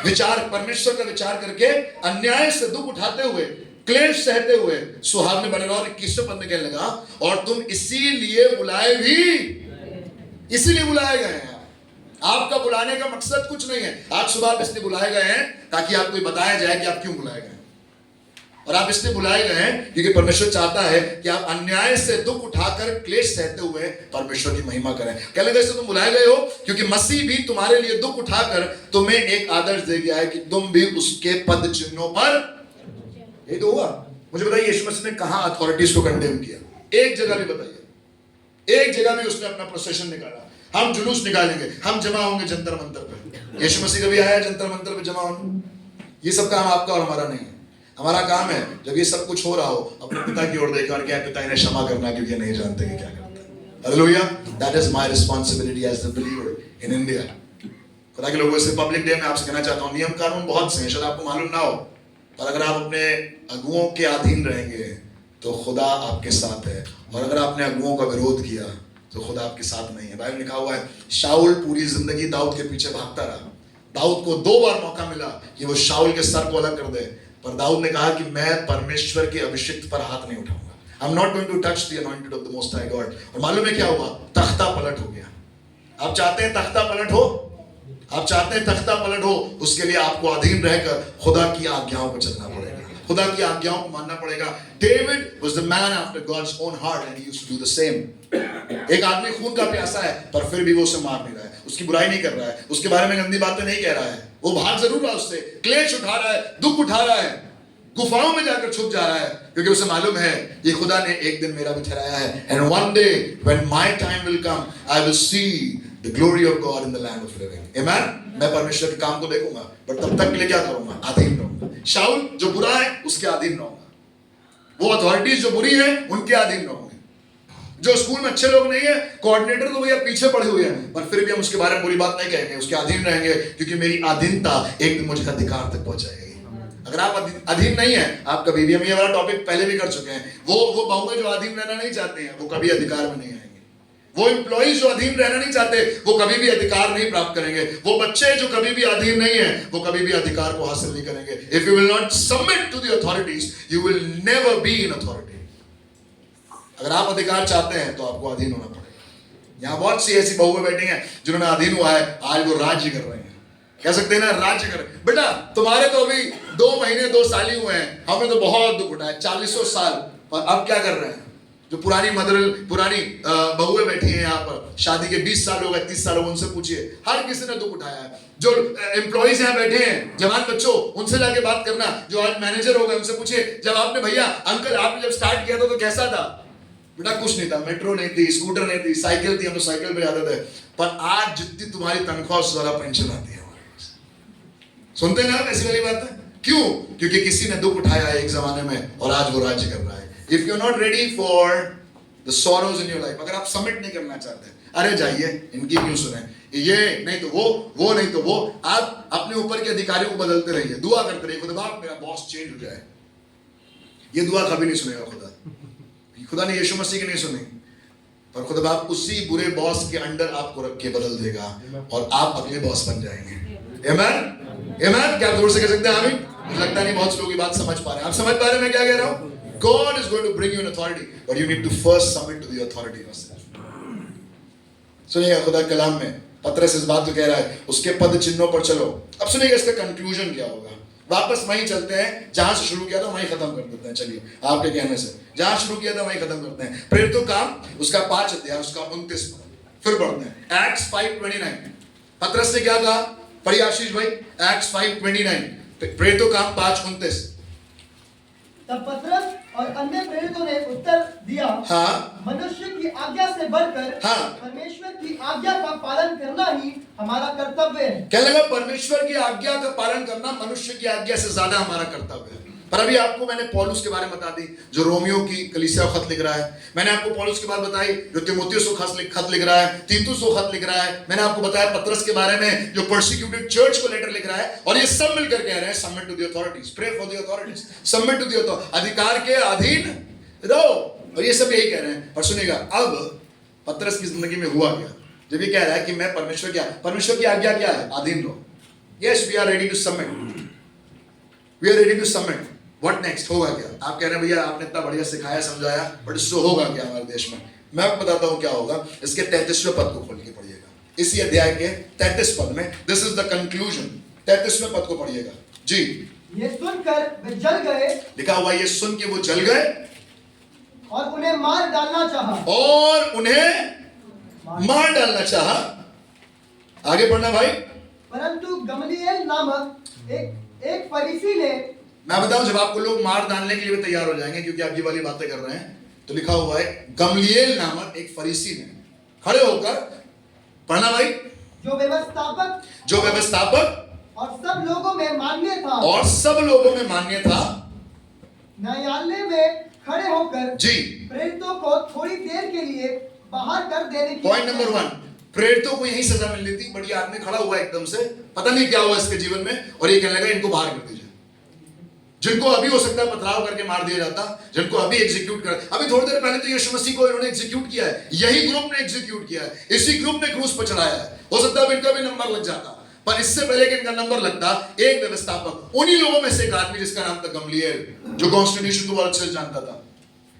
विचार, परमेश्वर का विचार करके अन्याय से दुख उठाते हुए, क्लेश सहते हुए सुहावने बने रहो। और 21वें पद में कहने लगा, और तुम इसीलिए बुलाए भी, इसीलिए बुलाए गए हैं। आपका बुलाने का मकसद कुछ नहीं है, आज सुबह आप इसलिए बुलाए गए हैं ताकि आपको बताया जाए कि आप क्यों बुलाए गए, और आप इसलिए बुलाए गए हैं क्योंकि परमेश्वर चाहता है कि आप अन्याय से दुख उठाकर क्लेश सहते हुए परमेश्वर की महिमा करें। कहने लगे तुम बुलाए गए हो क्योंकि मसीह भी तुम्हारे लिए दुख उठाकर तुम्हें एक आदर्श दे गया है कि तुम भी उसके पद चिन्हों पर। यही तो हुआ। मुझे बताइए यीशु मसीह ने कहां अथॉरिटीज को कंडेम किया? एक जगह भी बताइए, एक जगह भी उसने अपना प्रोसेशन निकाला, हम जुलूस निकालेंगे, हम जमा होंगे जंतर मंतर पे। यीशु मसीह कभी आया जंतर मंतर पे जमा होने? ये सब काम आपका और हमारा नहीं है। हमारा काम है जब ये सब कुछ हो रहा हो अपने पिता की ओर देखकर क्या पिता इन्हें क्षमा करना, क्योंकि नहीं जानते कि क्या करते हैं। Hallelujah. That is my responsibility as the believer in India. खुदा के लोगों से पब्लिक डे में आपसे कहना चाहता हूं, नियम कानून बहुत से हैं, शायद आपको मालूम ना हो, पर अगर आप अपने अगुओं के अधीन रहेंगे तो खुदा आपके साथ है, और अगर आपने अगुओं का विरोध किया तो खुदा आपके साथ नहीं है। बाइबल लिखा हुआ है, शाऊल पूरी जिंदगी दाऊद के पीछे भागता रहा, दाऊद को 2 बार मौका मिला कि वो शाऊल के सर को अलग कर दे, पर दाऊद ने कहा कि मैं परमेश्वर के अभिषिक्त पर हाथ नहीं उठाऊंगा। I am not going to touch the anointed of the most high God. और मालूम है क्या हुआ? तख्ता पलट हो गया। आप चाहते हैं तख्ता पलट हो? आप चाहते हैं तख्ता पलट हो? उसके लिए आपको अधीन रहकर खुदा की आज्ञाओं को चलना पड़ेगा, खुदा की आज्ञाओं को मानना पड़ेगा। David was the man after God's own heart and he used to do the same. एक आदमी खून का प्यासा है पर फिर भी वो उसे मार नहीं रहा है, उसकी बुराई नहीं कर रहा है, उसके बारे में गंदी बातें नहीं कह रहा है, वो भाग जरूर रहा, उससे क्लेश उठा रहा है, दुख उठा रहा है, गुफाओं में जाकर छुप जा रहा है, क्योंकि उसे मालूम है ये खुदा ने एक दिन मेरा भी ठहराया है। And one day when my time will come I will see the glory of God in the land of living. Amen. मैं परमेश्वर के काम को देखूंगा, बट तब तक के लिए क्या करूंगा? अधीन रहूंगा। शाऊल जो बुरा है उसके अधीन रहूंगा, वो अथॉरिटीज जो बुरी है उनके अधीन रहूंगा। जो स्कूल में अच्छे लोग नहीं है, कोऑर्डिनेटर तो भैया पीछे पड़े हुए हैं, पर फिर भी हम उसके बारे में बुरी बात नहीं कहेंगे, उसके अधीन रहेंगे, क्योंकि मेरी अधीनता एक दिन मुझे अधिकार तक पहुंचाएगी। अगर आप अधीन नहीं है, आप कभी भी, हम ये वाला टॉपिक पहले भी कर चुके हैं, वो बहु जो अधीन रहना नहीं चाहते हैं वो कभी अधिकार में नहीं आएंगे। वो एम्प्लॉइज जो अधीन रहना नहीं चाहते वो कभी भी अधिकार नहीं प्राप्त करेंगे। वो बच्चे जो कभी भी अधीन नहीं है वो कभी भी अधिकार को हासिल नहीं करेंगे। If you will not submit to the authorities you will never be in authority. अगर आप अधिकार चाहते हैं तो आपको अधीन होना पड़ेगा। यहां बहुत सी ऐसी बहुएं बैठी हैं जिन्होंने अधीन हुआ है, आज वो राज्य कर रहे हैं। कह सकते हैं ना, राज्य कर। बेटा तुम्हारे तो अभी 2 महीने 2 साल ही हुए हैं, हमें तो बहुत दुख उठा है 40 साल। और अब क्या कर रहे हैं? जो पुरानी बहुएं बैठी हैं यहाँ पर, शादी के 20 साल हो गए, 30 साल हो गए, उनसे पूछिए, हर किसी ने दुख उठाया है। जो एम्प्लॉइज यहाँ बैठे हैं, जवान बच्चों, उनसे जाके बात करना। जो आज मैनेजर हो गए उनसे पूछिए, जब आपने भैया अंकल आपने जब स्टार्ट किया था तो कैसा था? बेटा कुछ नहीं था, मेट्रो नहीं थी, स्कूटर नहीं थी, साइकिल थी, हम तो साइकिल पे जाते थे। पर आज जितनी तुम्हारी तनख्वाह उससे ज्यादा पेंशन आती है हमारे पास। सुनते हैं ना ऐसी वाली बात है? क्यों? क्योंकि किसी ने दुख उठाया है एक जमाने में और आज वो राज्य कर रहा है। If you are not ready for the sorrows in your life, अगर आप सबमिट नहीं करना चाहते, अरे जाइए इनकी क्यों सुने, ये नहीं तो वो नहीं तो वो, आप अपने ऊपर के अधिकारियों को बदलते रहिए, दुआ करते रहिए, खुदा मेरा बॉस चेंज हो जाए। ये दुआ कभी नहीं सुनेगा खुदा ने यीशु मसीह की नहीं सुनी, पर खुदा बाप उसी बुरे बॉस के अंडर आपको रख के बदल देगा और आप अगले बॉस बन जाएंगे। आमीन आमीन। क्या जोर से कह सकते हैं आमीन? मुझे लगता नहीं बहुत लोग ये बात समझ पा रहे हैं। आप समझ पा रहे हैं मैं क्या कह रहा हूं? God is going to bring you in authority, but you need to first submit to the authority yourself. सुनिएगा खुदा कलाम में पतरस इस बात को कह रहा है, उसके पद चिन्हों पर चलो। अब सुनिएगा इसका कंक्लूजन क्या होगा। वापस वहीं चलते हैं जहां से शुरू किया था वहीं खत्म कर देते हैं। चलिए आपके कहने से जहां शुरू किया था वहीं खत्म करते हैं। प्रेरितों काम उसका 5 अध्याय उसका 29 पद फिर पढ़ते हैं। Acts 5:29 पतरस ने क्या कहा? पढ़िए आशीष भाई, Acts 5:29 प्रेरितों काम 5:29। तब पतरस और अन्य प्रेरितों ने उत्तर दिया, हाँ, मनुष्य की आज्ञा से बढ़कर हाँ, परमेश्वर की आज्ञा का पालन करना ही हमारा कर्तव्य है। क्या लगा? परमेश्वर की आज्ञा का पालन करना मनुष्य की आज्ञा से ज्यादा हमारा कर्तव्य है। पर अभी आपको मैंने पौलुस के बारे में बता दी, जो रोमियो की कलीसिया को खत लिख रहा है। मैंने आपको पौलुस की बात बताई, जो तीमुथियुस को खत लिख रहा है, तीतुस को खत लिख रहा है। मैंने आपको बताया पतरस के बारे में, जो परसिक्यूटेड चर्च को लेटर लिख रहा है। और ये सब मिलकर कह रहे हैं submit to the authorities, pray for the authorities, submit to the authorities, अधिकार के अधीन रहो। और ये सब यही कह रहे हैं। और सुनिएगा अब पतरस की जिंदगी में हुआ क्या, जब ये कह रहा है कि मैं परमेश्वर की आज्ञा क्या है? अधीन रहो। Yes, we are ready to submit, we are ready to submit. What next? होगा क्या? आप कह रहे हैं भैया आपने इतना बढ़िया सिखाया समझाया, बट इससे होगा क्या हमारे देश में? मैं आपको बताता हूं क्या होगा। इसके 33वें पद को खोल के पढ़िएगा, इसी अध्याय के 33 पद में। This is the conclusion. 33वें पद को पढ़िएगा जी। ये सुनकर वे जल गए, लिखा हुआ ये सुन के वो जल गए और उन्हें मार डालना चाहा। आगे पढ़ना भाई। परंतु गमलीएल नामक एक फरीसी ने, मैं बताऊं, जब आपको लोग मार डालने के लिए भी तैयार हो जाएंगे क्योंकि आप ये वाली बातें कर रहे हैं, तो लिखा हुआ है गमलीएल नामक एक फरीसी ने खड़े होकर, पढ़ना भाई, जो व्यवस्थापक और सब लोगों में मान्य था, न्यायालय में खड़े होकर जी प्रेरितों को थोड़ी देर के लिए बाहर कर देने की। पॉइंट नंबर 1, प्रेरितों को यही सजा मिलनी थी, बट ये आदमी खड़ा हुआ एकदम से, पता नहीं क्या हुआ इसके जीवन में, और ये कहने लगा इनको बाहर कर दीजिए। जिनको अभी हो सकता है पथराव करके मार दिया जाता, जिनको अभी एग्जीक्यूट कर, अभी थोड़ी देर पहले तो यीशु मसीह को इन्होंने एग्जीक्यूट किया है, यही ग्रुप ने एग्जीक्यूट किया है, इसी ग्रुप ने क्रूस पर चढ़ाया है। हो सकता है इनका भी नंबर लग जाता, पर इससे पहले कि इनका नंबर लगता, एक व्यवस्थापक, उन्हीं लोगों में से एक आदमी जिसका नाम था गमलीएल, जो कॉन्स्टिट्यूशन को बहुत अच्छे से जानता था,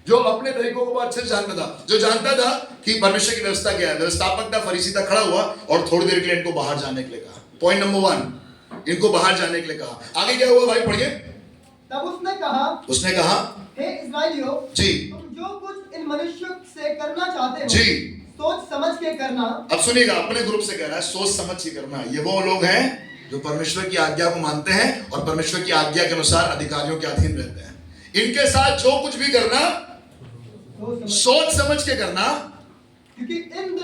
जो अपने तरीकों को बहुत अच्छे से जानता था, जो जानता था कि परमेश्वर की व्यवस्था क्या है। व्यवस्थापक था, फरीसी था, खड़ा हुआ और थोड़ी देर के लिए इनको बाहर जाने के लिए कहा। पॉइंट नंबर 1, इनको बाहर जाने के लिए कहा। आगे क्या हुआ भाई, पढ़िए। तब उसने कहा, हे इस्राएलियों, जी, तुम जो कुछ इन मनुष्यों से करना चाहते हो, जी, सोच समझ के करना। अब सुनिएगा, अपने ग्रुप से कह रहा है सोच समझ के करना। ये वो लोग हैं जो परमेश्वर की आज्ञा को मानते हैं और परमेश्वर की आज्ञा के अनुसार अधिकारियों के अधीन रहते हैं। इनके साथ जो कुछ भी करना सोच समझ के करना, क्योंकि इन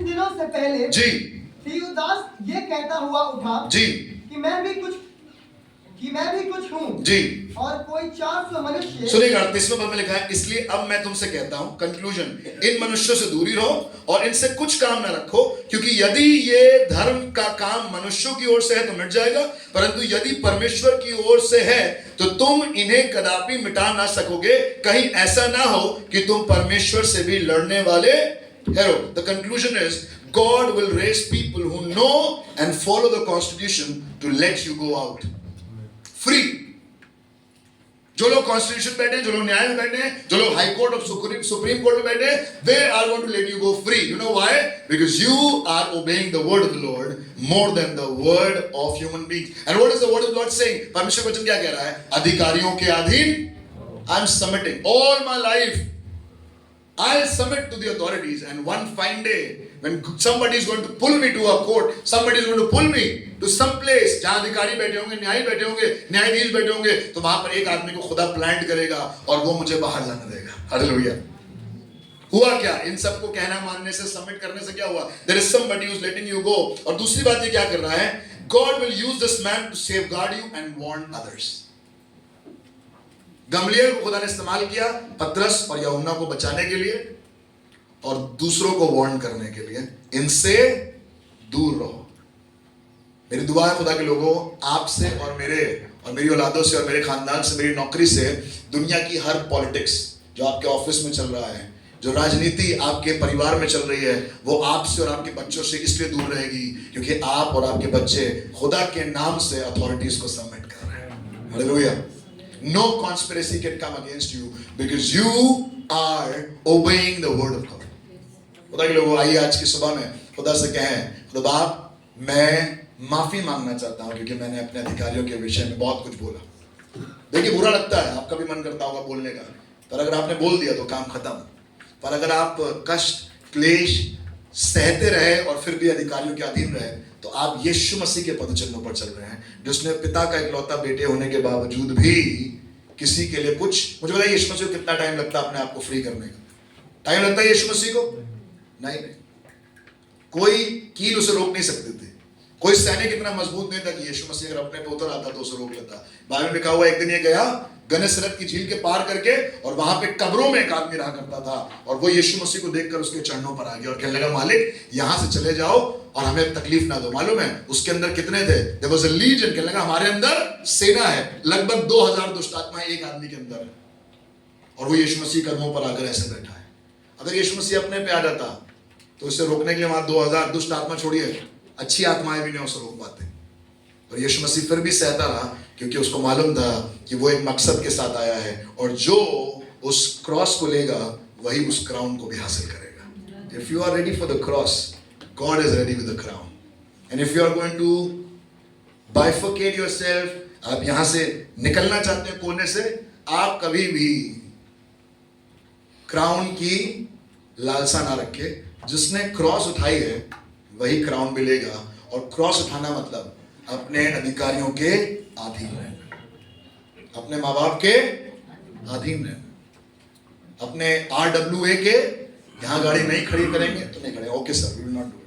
दिनों से पहले जी थियुदास ये कहता हुआ उठा जी कि मैं भी कुछ कि मैं भी कुछ हूँ जी और कोई 400 मनुष्य सुनिएगा 38वें पद में लिखा है, इसलिए अब मैं तुमसे कहता हूं, कंक्लूजन, इन मनुष्यों से दूरी रहो और इनसे कुछ काम न रखो, क्योंकि यदि ये धर्म का काम मनुष्यों की ओर से है तो मिट जाएगा, परंतु यदि परमेश्वर की ओर से है तो तुम इन्हें कदापि मिटा ना सकोगे। कहीं ऐसा ना हो कि तुम परमेश्वर से भी लड़ने वाले ठहरो। The conclusion is God will raise people who know and follow the constitution to let you go out free. जो लोग कॉन्स्टिट्यूशन बैठे हैं, जो लोग न्याय में बैठे हैं, जो लोग हाई कोर्ट और सुप्रीम कोर्ट में बैठे हैं, they are going to let you go free. You know why? Because you are obeying the word of the Lord more than the word of human beings. And what is the word of the Lord saying? परमेश्वर वचन क्या कह रहा है? अधिकारियों के अधीन I am submitting all my life. I'll submit to the authorities, and one fine day when somebody is going to pull me to a court, somebody is going to pull me to some place जहां अधिकारी बैठे होंगे, न्यायी बैठे होंगे, न्यायाधीश बैठे होंगे, तो वहां पर एक आदमी को खुदा प्लांट करेगा और वो मुझे बाहर लाने देगा। हालेलुया। हुआ क्या? इन सबको कहना मानने से, सबमिट करने से क्या हुआ? There is somebody who's letting you go। और दूसरी बात ये क्या कर रहा है? God will use this man to safeguard you and warn others। गमलियल को खुदा ने इस्तेमाल किया पतरस और यूहन्ना को बचाने के लिए और दूसरों को वार्न करने के लिए, इनसे दूर रहो। मेरी दुआ है खुदा के लोगों, आपसे और मेरी औलादों से और मेरे खानदान से, मेरी नौकरी से, दुनिया की हर पॉलिटिक्स जो आपके ऑफिस में चल रहा है, जो राजनीति आपके परिवार में चल रही है, वो आपसे और आपके बच्चों से इसलिए दूर रहेगी क्योंकि आप और आपके बच्चे खुदा के नाम से अथॉरिटीज को सबमिट कर रहे हैं। Hallelujah. No conspiracy can come against you because you are obeying the word of God। खुदा के लोगों, आइए आज की सुबह में खुदा से कहें, खुदा बाप, मैं माफी मांगना चाहता हूं क्योंकि मैंने अपने अधिकारियों के विषय में बहुत कुछ बोला। देखिए बुरा लगता है, आपका भी मन करता होगा बोलने का, पर अगर आपने बोल दिया तो काम खत्म। पर अगर आप कष्ट क्लेश सहते रहे और फिर भी अधिकारियों के अधीन रहे तो आप यीशु मसीह के पदचिन्हों पर चल रहे हैं, जिसने पिता का इकलौता बेटे होने के बावजूद भी किसी के लिए कुछ, मुझे बताइए यीशु मसीह को कितना टाइम लगता है अपने आप को फ्री करने का? टाइम लगता है यीशु मसीह को? नहीं। कोई कील उसे रोक नहीं सकती थी, कोई सैनिक इतना मजबूत नहीं था कि यीशु मसीह अगर अपने पे उतर आता तो उसे रोक लेता। बाइबल में लिखा हुआ एक दिन ये गया गन्नेसरत की झील के पार करके और वहां पे कब्रों में एक आदमी रहा करता था और वो यीशु मसीह को देखकर उसके चरणों पर आ गया और कहने लगा, मालिक यहां से चले जाओ और हमें तकलीफ ना दो। मालूम है उसके अंदर कितने थे? There was a legion। कहने लगा हमारे अंदर सेना है, लगभग 2000 दुष्ट आत्माएं एक आदमी के अंदर है और वो यीशु मसीह कदमों पर आकर ऐसे बैठा है। अगर यीशु मसीह अपने पे आ जाता तो उसे रोकने के लिए वहां 2000 दुष्ट आत्मा छोड़िए, अच्छी आत्माएं भी नहीं उसे रोक पाते। पर यीशु मसीह फिर भी सहता रहा क्योंकि उसको मालूम था कि वो एक मकसद के साथ आया है और जो उस क्रॉस को लेगा वही उस क्राउन को भी हासिल करेगा। If you are ready for the cross, God is ready with the crown. And if you are going to bifurcate yourself, आप यहां से निकलना चाहते हैं कोने से, आप कभी भी क्राउन की लालसा ना रखे। जिसने क्रॉस उठाई है वही क्राउन मिलेगा। और क्रॉस उठाना मतलब अपने अधिकारियों के अधीन रहना, अपने माँ बाप के अधीन रहना, अपने RWA के, यहां गाड़ी नहीं खड़ी करेंगे तो नहीं खड़े, okay sir, we will not do it.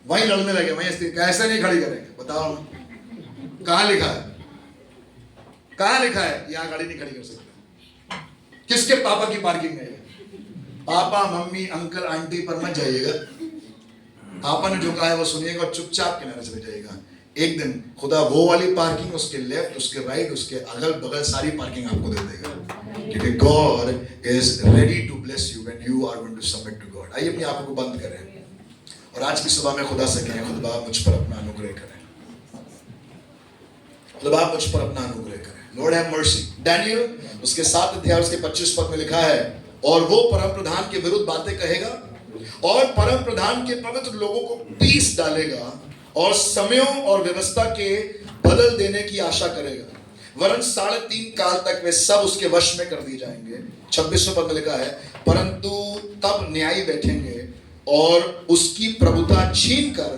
वहीं लड़ने लगे, वहीं कैसे नहीं खड़ी करेंगे? बताओ कहां लिखा है? कहां लिखा है यहां गाड़ी नहीं खड़ी कर सकते? किसके पापा की पार्किंग में है? पापा मम्मी अंकल आंटी पर मत जाइएगा। पापा ने जो कहा है वो सुनिएगा और चुपचाप किनारे चले जाइएगा। एक दिन खुदा वो वाली पार्किंग, उसके लेफ्ट, उसके राइट, उसके अगल बगल सारी पार्किंग आपको दे देगा, क्योंकि God is ready to bless you when you are going to submit to God. आइए अपनी आंखों को बंद करें और आज की सुबह में खुदा से कहें, खुदा मुझ पर अपना अनुग्रह करें, खुदा मुझ पर अपना अनुग्रह करें। Lord have mercy. डैनियल उसके 7 अध्याय उसके 25 पद में लिखा है, और वो परम प्रधान के विरुद्ध बातें कहेगा और परम प्रधान के पवित्र लोगों को पीस डालेगा और समयों और व्यवस्था के बदल देने की आशा करेगा, वरन 3.5 काल तक वे सब उसके वश में कर दिए जाएंगे। 26वें पद में लिखा है, परंतु तब न्यायी बैठेंगे और उसकी प्रभुता छीन कर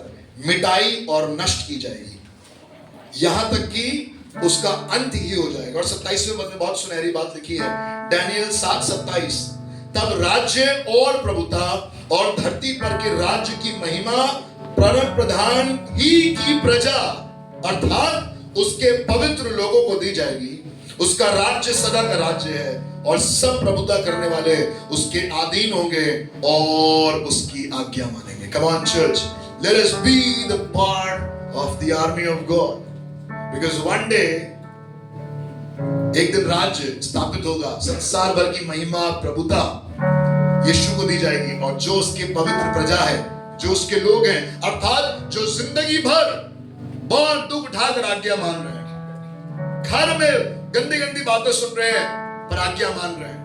मिटाई और नष्ट की जाएगी, यहां तक कि उसका अंत ही हो जाएगा। और 27वें पद में बहुत सुनहरी बात लिखी है, डैनियल 7:27, तब राज्य और प्रभुता और धरती पर के राज्य की महिमा परम प्रधान ही की प्रजा अर्थात उसके पवित्र लोगों को दी जाएगी। उसका राज्य सदा का राज्य है और सब प्रभुता करने वाले उसके अधीन होंगे और उसकी आज्ञा मानेंगे। Come on church, let us be the part of the army of God, because one day एक दिन राज्य स्थापित होगा, संसार भर की महिमा प्रभुता यीशु को दी जाएगी और जो उसके पवित्र प्रजा है, जो उसके लोग हैं, अर्थात जो जिंदगी भर बहुत दुख उठाकर आज्ञा मान रहे हैं, घर में गंदी गंदी बातें सुन रहे हैं पर आज्ञा मान रहे हैं,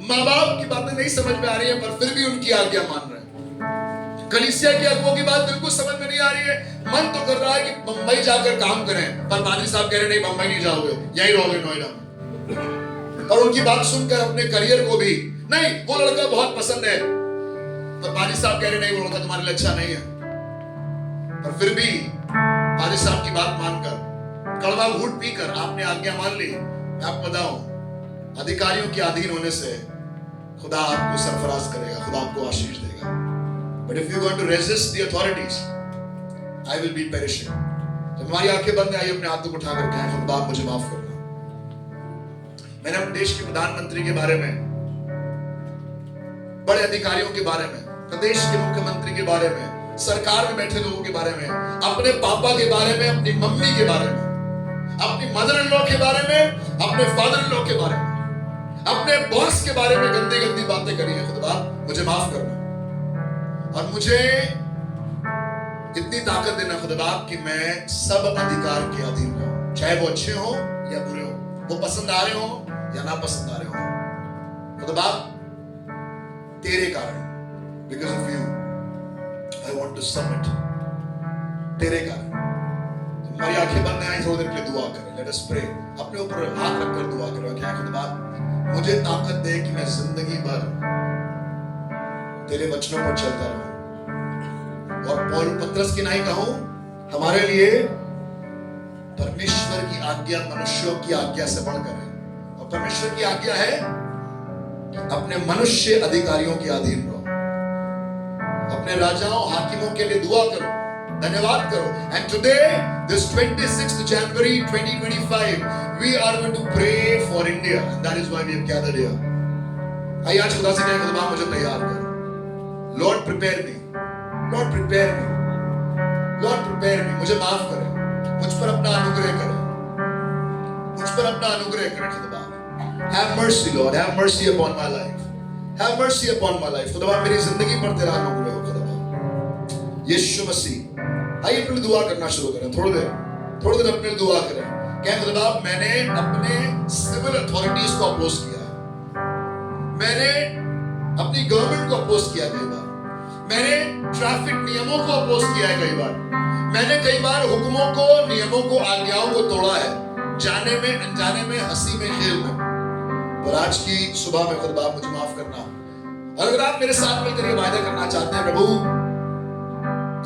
माँ बाप की बातें नहीं समझ में आ रही है पर फिर भी उनकी आज्ञा मान रहे हैं, कलीसिया के अगुओं की बात बिल्कुल समझ में नहीं आ रही है, मन तो कर रहा है कि बंबई जाकर काम करें पर पादरी साहब कह रहे नहीं बंबई नहीं जाओगे, यहीं रहोगे नोएडा में। और उनकी बात सुनकर अपने करियर को भी, नहीं वो लड़का बहुत पसंद है पर पादरी साहब कह रहे नहीं वो लड़का तुम्हारे लिए अच्छा नहीं है, पर फिर भी पादरी साहब की बात मानकर कड़वा घूंट पीकर आपने आज्ञा मान ली। मैं आपको बताऊं, अधिकारियों के अधीन होने से खुदा आपको सरफराज करेगा, खुदा आपको आशीष देगा। But if you are going to resist the authorities, I will be perishing. जब हमारी आंखें बंद है, आइए अपने हाथों को उठाकर कहें खुदा आप मुझे माफ करना। मैंने अपने देश के प्रधानमंत्री के बारे में, बड़े अधिकारियों के बारे में, प्रदेश के मुख्यमंत्री के बारे में, सरकार में बैठे लोगों के बारे में, अपने पापा के बारे में, अपनी मम्मी के बारे में, अपनी मदर इन लॉ के बारे में, अपने फादर इन लॉ के बारे में, अपने बॉस के बारे में गंदी गंदी बातें करी है। खुदा मुझे माफ करना और मुझे इतनी ताकत देना खुदा कि मैं सब अधिकार के अधीन रहूं, चाहे वो अच्छे हो या बुरे हो, वो पसंद आ रहे हो या ना पसंद आ रहे हो। खुदा तेरे कारण, because of you I want to submit, तेरे कारण। हमारी आंखें बंद हैं, थोड़ी देर के लिए दुआ करें। Let us pray। अपने ऊपर हाथ रखकर दुआ करें। क्या खुदा मुझे ताकत दे कि मैं जिंदगी भर तेरे वचनों पर चलता रहूं और पौल पत्रस की नहीं कहूं, हमारे लिए परमेश्वर की आज्ञा मनुष्यों की आज्ञा से बढ़कर है और परमेश्वर की आज्ञा है अपने मनुष्य अधिकारियों के अधीन रहो, अपने राजाओं हाकिमों के लिए दुआ करो, धन्यवाद करो। And today, this 26th January 2025, we are going to pray for India, and that is why we have gathered here. आइए आज खुदा से कहें खुदा मुझे तैयार कर। Lord prepare me, Lord prepare me, Lord prepare me। मुझे माफ करें, मुझ पर अपना अनुग्रह करें, मुझ पर अपना अनुग्रह करें खुदा। Have mercy Lord, have mercy upon my life, have mercy upon my life। खुदा मेरी जिंदगी पर तेरा अनुग्रह हो खुदा। यीशु मसीह, आइए अपनी दुआ करना शुरू करें। थोड़ी देर अपनी दुआ करें। क्या खुदा मैंने अपने सिविल अथॉरिटीज को अपोज किया, मैंने अपनी गवर्नमेंट को अपोज किया कई बार, मैंने ट्रैफिक नियमों को अपोज किया है कई बार, मैंने कई बार हुक्मों को, नियमों को, आज्ञाओं को तोड़ा है, जाने में, अनजाने में, हंसी में, खेल में। और आज की सुबह में खुदा मुझे माफ करना। और अगर आप मेरे साथ मिलकर ये वायदा करना चाहते हैं, प्रभु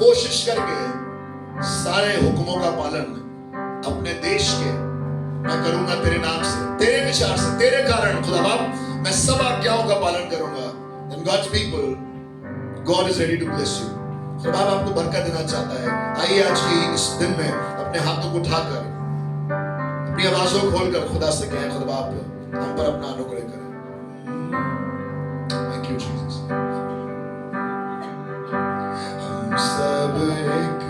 कोशिश करके सारे हुक्मों का पालन अपने देश के मैं करूंगा तेरे नाम से, तेरे विचार से, तेरे कारण खुदा बाप मैं सब आज्ञाओं का पालन करूंगा। Then God's people, God is ready to bless you। खुदा बाप आपको बरकत देना चाहता है। आइए आज की इस दिन में अपने हाथों को उठाकर, अपनी आवाजों को खोलकर खुदा से कहें खुदा बाप हम पर अपना अनुग्रह करें। Thank you Jesus। हम सब एक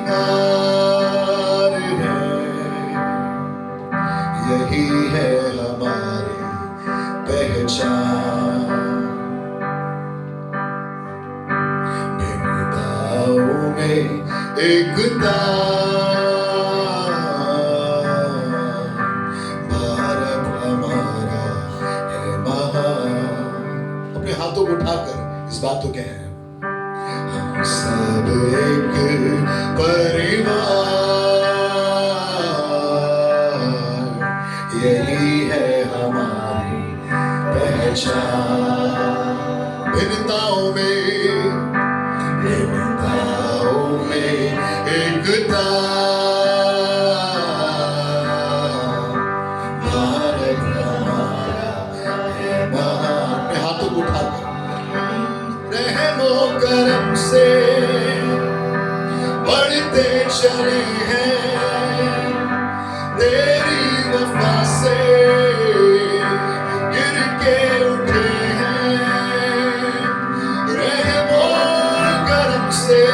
परिवार हैं, यही है हमारी पहचान। भिन्नताओं में एकता, भारत हमारा है महान। अपने हाथों को उठाकर इस बात को कहें, हम सब एक परिवार, यही है हमारी पहचान। भिन्नताओं में एकता, भारत हमारा है महान। अपने हाथों को उठाकर रहमो करम से बढ़ते चले हैं, से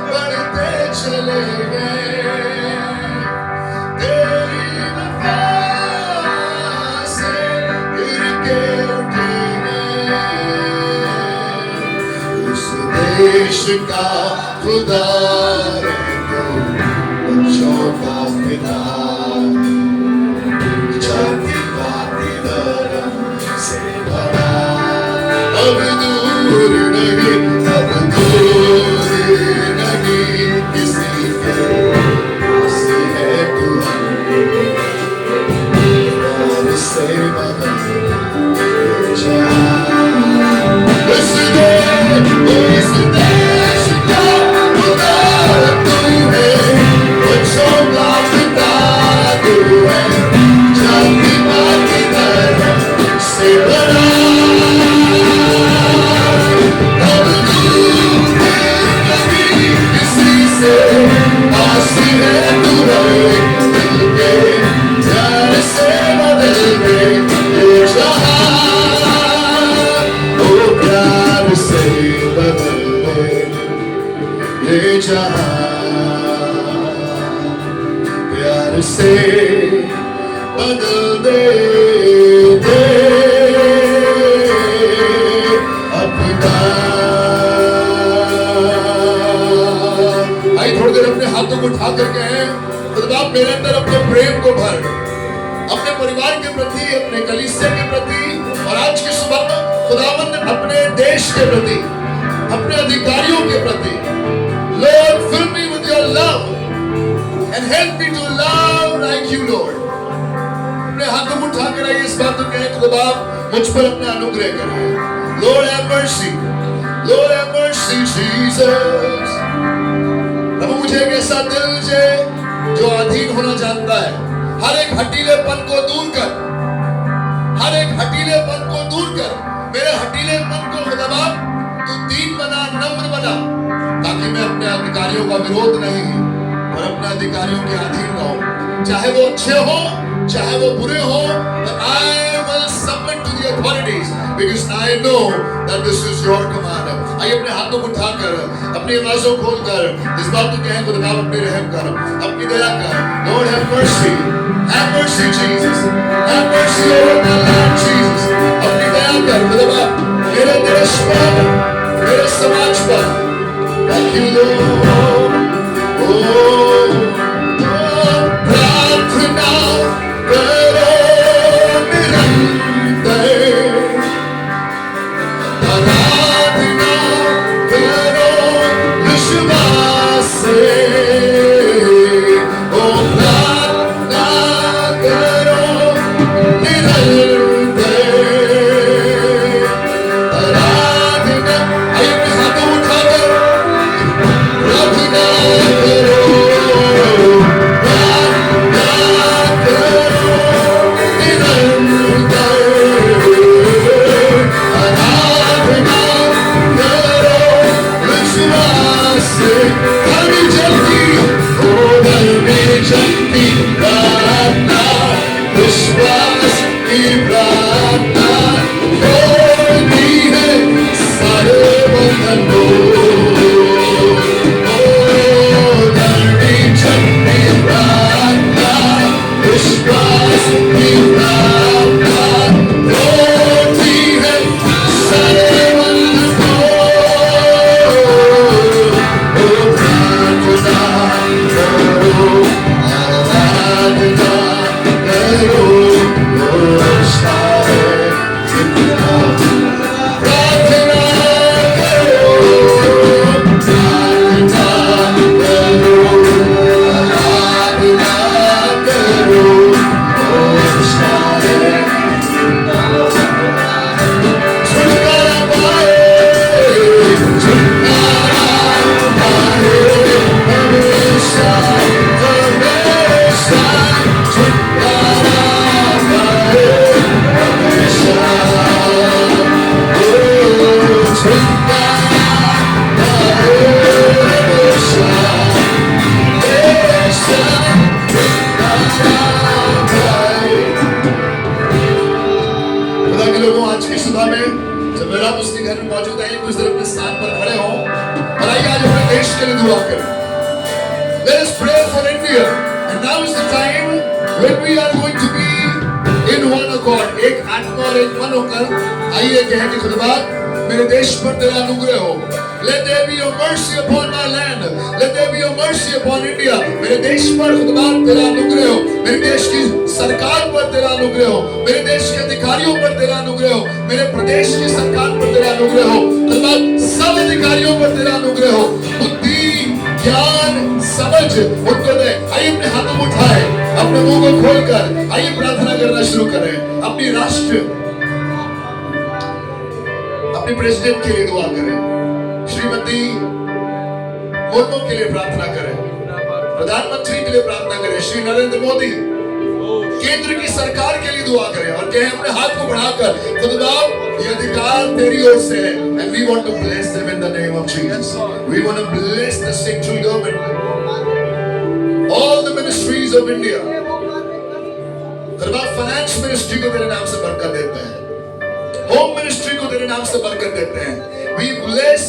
बढ़ते चले गए, तेरी वफा से गिर के उठेंगे। उस देश का खुदा रे तू, बच्चों का पिता, जाति पाति धर्म से बड़ा। अब दूर नहीं, अब दूर नहीं किसी के, से है तू और से बदल जा। उस देश का खुदा तू है, बच्चों का पिता तू है, जाति पाति धर्म से बड़ा। अब दूर नहीं किसी से, आसी है तू रहे दिल के, प्यार से बदल गए ये जहां। ओ प्यार से बदल गए ये जहां, प्यार से बदल दे अपना। आई थोड़ी देर अपने हाथों को उठा करके हैं, खुदा मेरे अंदर अपने प्रेम को भर, अपने परिवार के प्रति, अपने कलीसिया के प्रति, और आज की सुबह खुदावंद अपने देश के प्रति, अपने अधिकारियों के प्रति, Lord, fill me with your love and help me to love like you, Lord. अपने हाथों को उठा कर आइए, इस बात को कहें, खुदा मुझ पर अपना अनुग्रह करें। Lord have mercy, Lord have mercy, Jesus. प्रभु मुझे एक ऐसा दिल दे जो अधीन होना जानता है, हर एक हठीलेपन को दूर कर, हर एक हठीलेपन को दूर कर। मेरे हठीलेपन को खुदा तू दीन बना, नम्र बना, ताकि मैं अपने अधिकारियों का विरोध नहीं और अपने अधिकारियों के अधीन रहूं, चाहे वो अच्छे हो चाहे वो बुरे हो, but I will submit to the authorities because I know that this is your command. आइए अपने हाथों को उठाकर, अपनी आवाज़ों खोलकर इस बात को कहें, खुदा अपनी रहम कर, अपनी दया कर। Lord have mercy, Jesus, have mercy over my life, Jesus. अपनी दया कर खुदा मेरे देश पर, मेरे समाज पर। Thank you, Lord. Oh, प्रार्थना करो निरंतर, आराधना करो विश्वास से। ओ प्रार्थना करो निरंतर, आराधना। आइए अपने हाथों उठाकर प्रार्थना करो, विश्वास की प्रार्थना होती है सारे बंधन को। विश्वास की प्रार्थना होती है सारे बंधन को। दुआ करें. Let us pray for India. And now is the time when we are going to be in one accord. एक आत्मा और एक मन होकर आइए कहें कि खुदा मेरे देश पर तेरा अनुग्रह हो. Let there be your mercy upon my land. Let there be your mercy upon India. मेरे देश पर खुदा तेरा अनुग्रह हो. मेरे देश की सरकार पर तेरा अनुग्रह हो. मेरे देश के अधिकारियों पर तेरा अनुग्रह हो. मेरे प्रदेश की सरकार पर तेरा अनुग्रह हो. खुदा सब अधिकारियों पर तेरा अनुग्रह हो. बुद्धि, ज्ञान, समझ उनको दे. आइए अपने हाथों को उठाए, अपने मुंह को खोलकर आइए प्रार्थना करना शुरू करें. अपनी राष्ट्र, अपने प्रेसिडेंट के लिए दुआ करें. श्रीमती मुर्मू के लिए प्रार्थना करें. प्रधानमंत्री के लिए प्रार्थना करें. श्री नरेंद्र मोदी, केंद्र की सरकार के लिए दुआ करें और कहें अपने हाथ को बढ़ाकर खुदा ये अधिकार तेरी ओर से है. And we want to bless them in the name of Jesus. We want to bless the central government, all the ministries of India. खुदा फाइनेंस मिनिस्ट्री को तेरे नाम से बरकत देते हैं. होम मिनिस्ट्री को तेरे नाम से बरकत देते हैं. We bless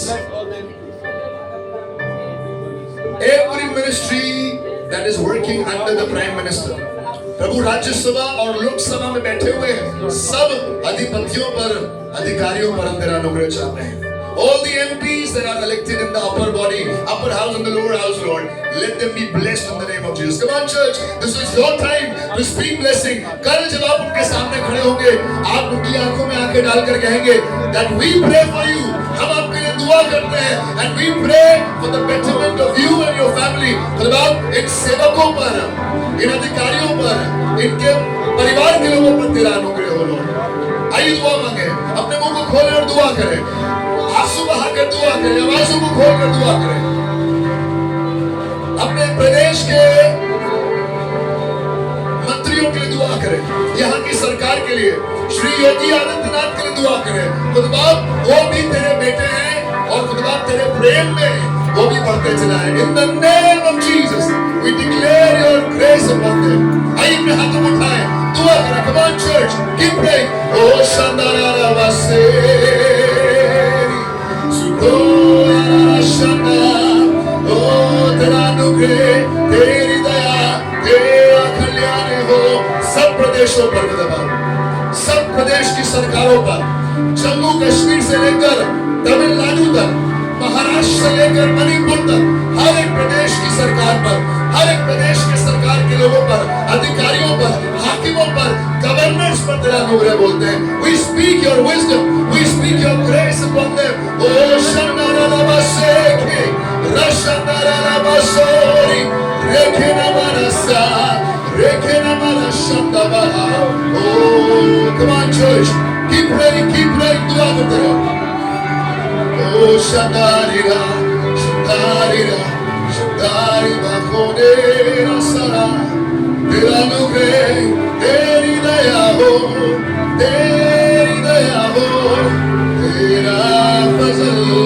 every ministry that is working under the Prime Minister. प्रभु राज्यसभा और लोकसभा में बैठे हुए सब अधिपतियों पर, अधिकारियों पर हम तेरा अनुग्रह चाहते हैं. All the MPs that are elected in the upper body, upper house and the lower house, Lord, let them be blessed in the name of Jesus. Come on, church, this is your time to speak blessing. कल जब आप उनके सामने खड़े होंगे, आप उनकी आंखों में आंखें डालकर कहेंगे that we pray for you. हम आपके लिए दुआ करते हैं and we pray for the betterment of you and your family. खुदा इन सेवकों पर, इन अधिकारियों पर, इनके परिवार के लोगों पर तेरा अनुग्रह हो. Lord, आइए दुआ मांगे. अपने मुंह को खोलें और दुआ करें. आंसू बहाकर दुआ करें. आवाज़ों को खोलकर दुआ करें. अपने प्रदेश के मंत्रियों के लिए दुआ करें. यहाँ की सरकार के लिए, श्री योगी आदित्यनाथ के लिए दुआ करें. खुदा वो भी तेरे बेटे हैं और खुदा तेरे प्रेम में वो भी बढ़ते चलाएं. In the name of Jesus, we declare your grace upon them. आइए अपने हाथों को उठाएं, दुआ करें. Come on, church, keep praying. Oh, Shandara Vase. तेरा अनुग्रह, तेरी दया, तेरा कल्याण हो सब प्रदेशों पर. सब प्रदेश की सरकारों पर, जम्मू कश्मीर से लेकर तमिलनाडु तक, महाराष्ट्र से लेकर मणिपुर तक, हर एक प्रदेश की सरकार पर, हर एक प्रदेश के सरकार के लोगों पर, अधिकारियों पर, हाकिमों पर, गवर्नर्स पर तेरा अनुग्रह बोलते हैं. We speak your wisdom, we speak your grace upon them. Oh, Shandara Namaste, Rashandara Namasori, Rekena Manasa, Rekena Manashandabara. Oh, come on, church, keep praying, dua करते रहो. Oh, Shandarira, Shandarira, Shandarira, Kodera Sara. तेरा अनुग्रह, तेरी दया हो, तेरी दया हो, तेरा फजल हो.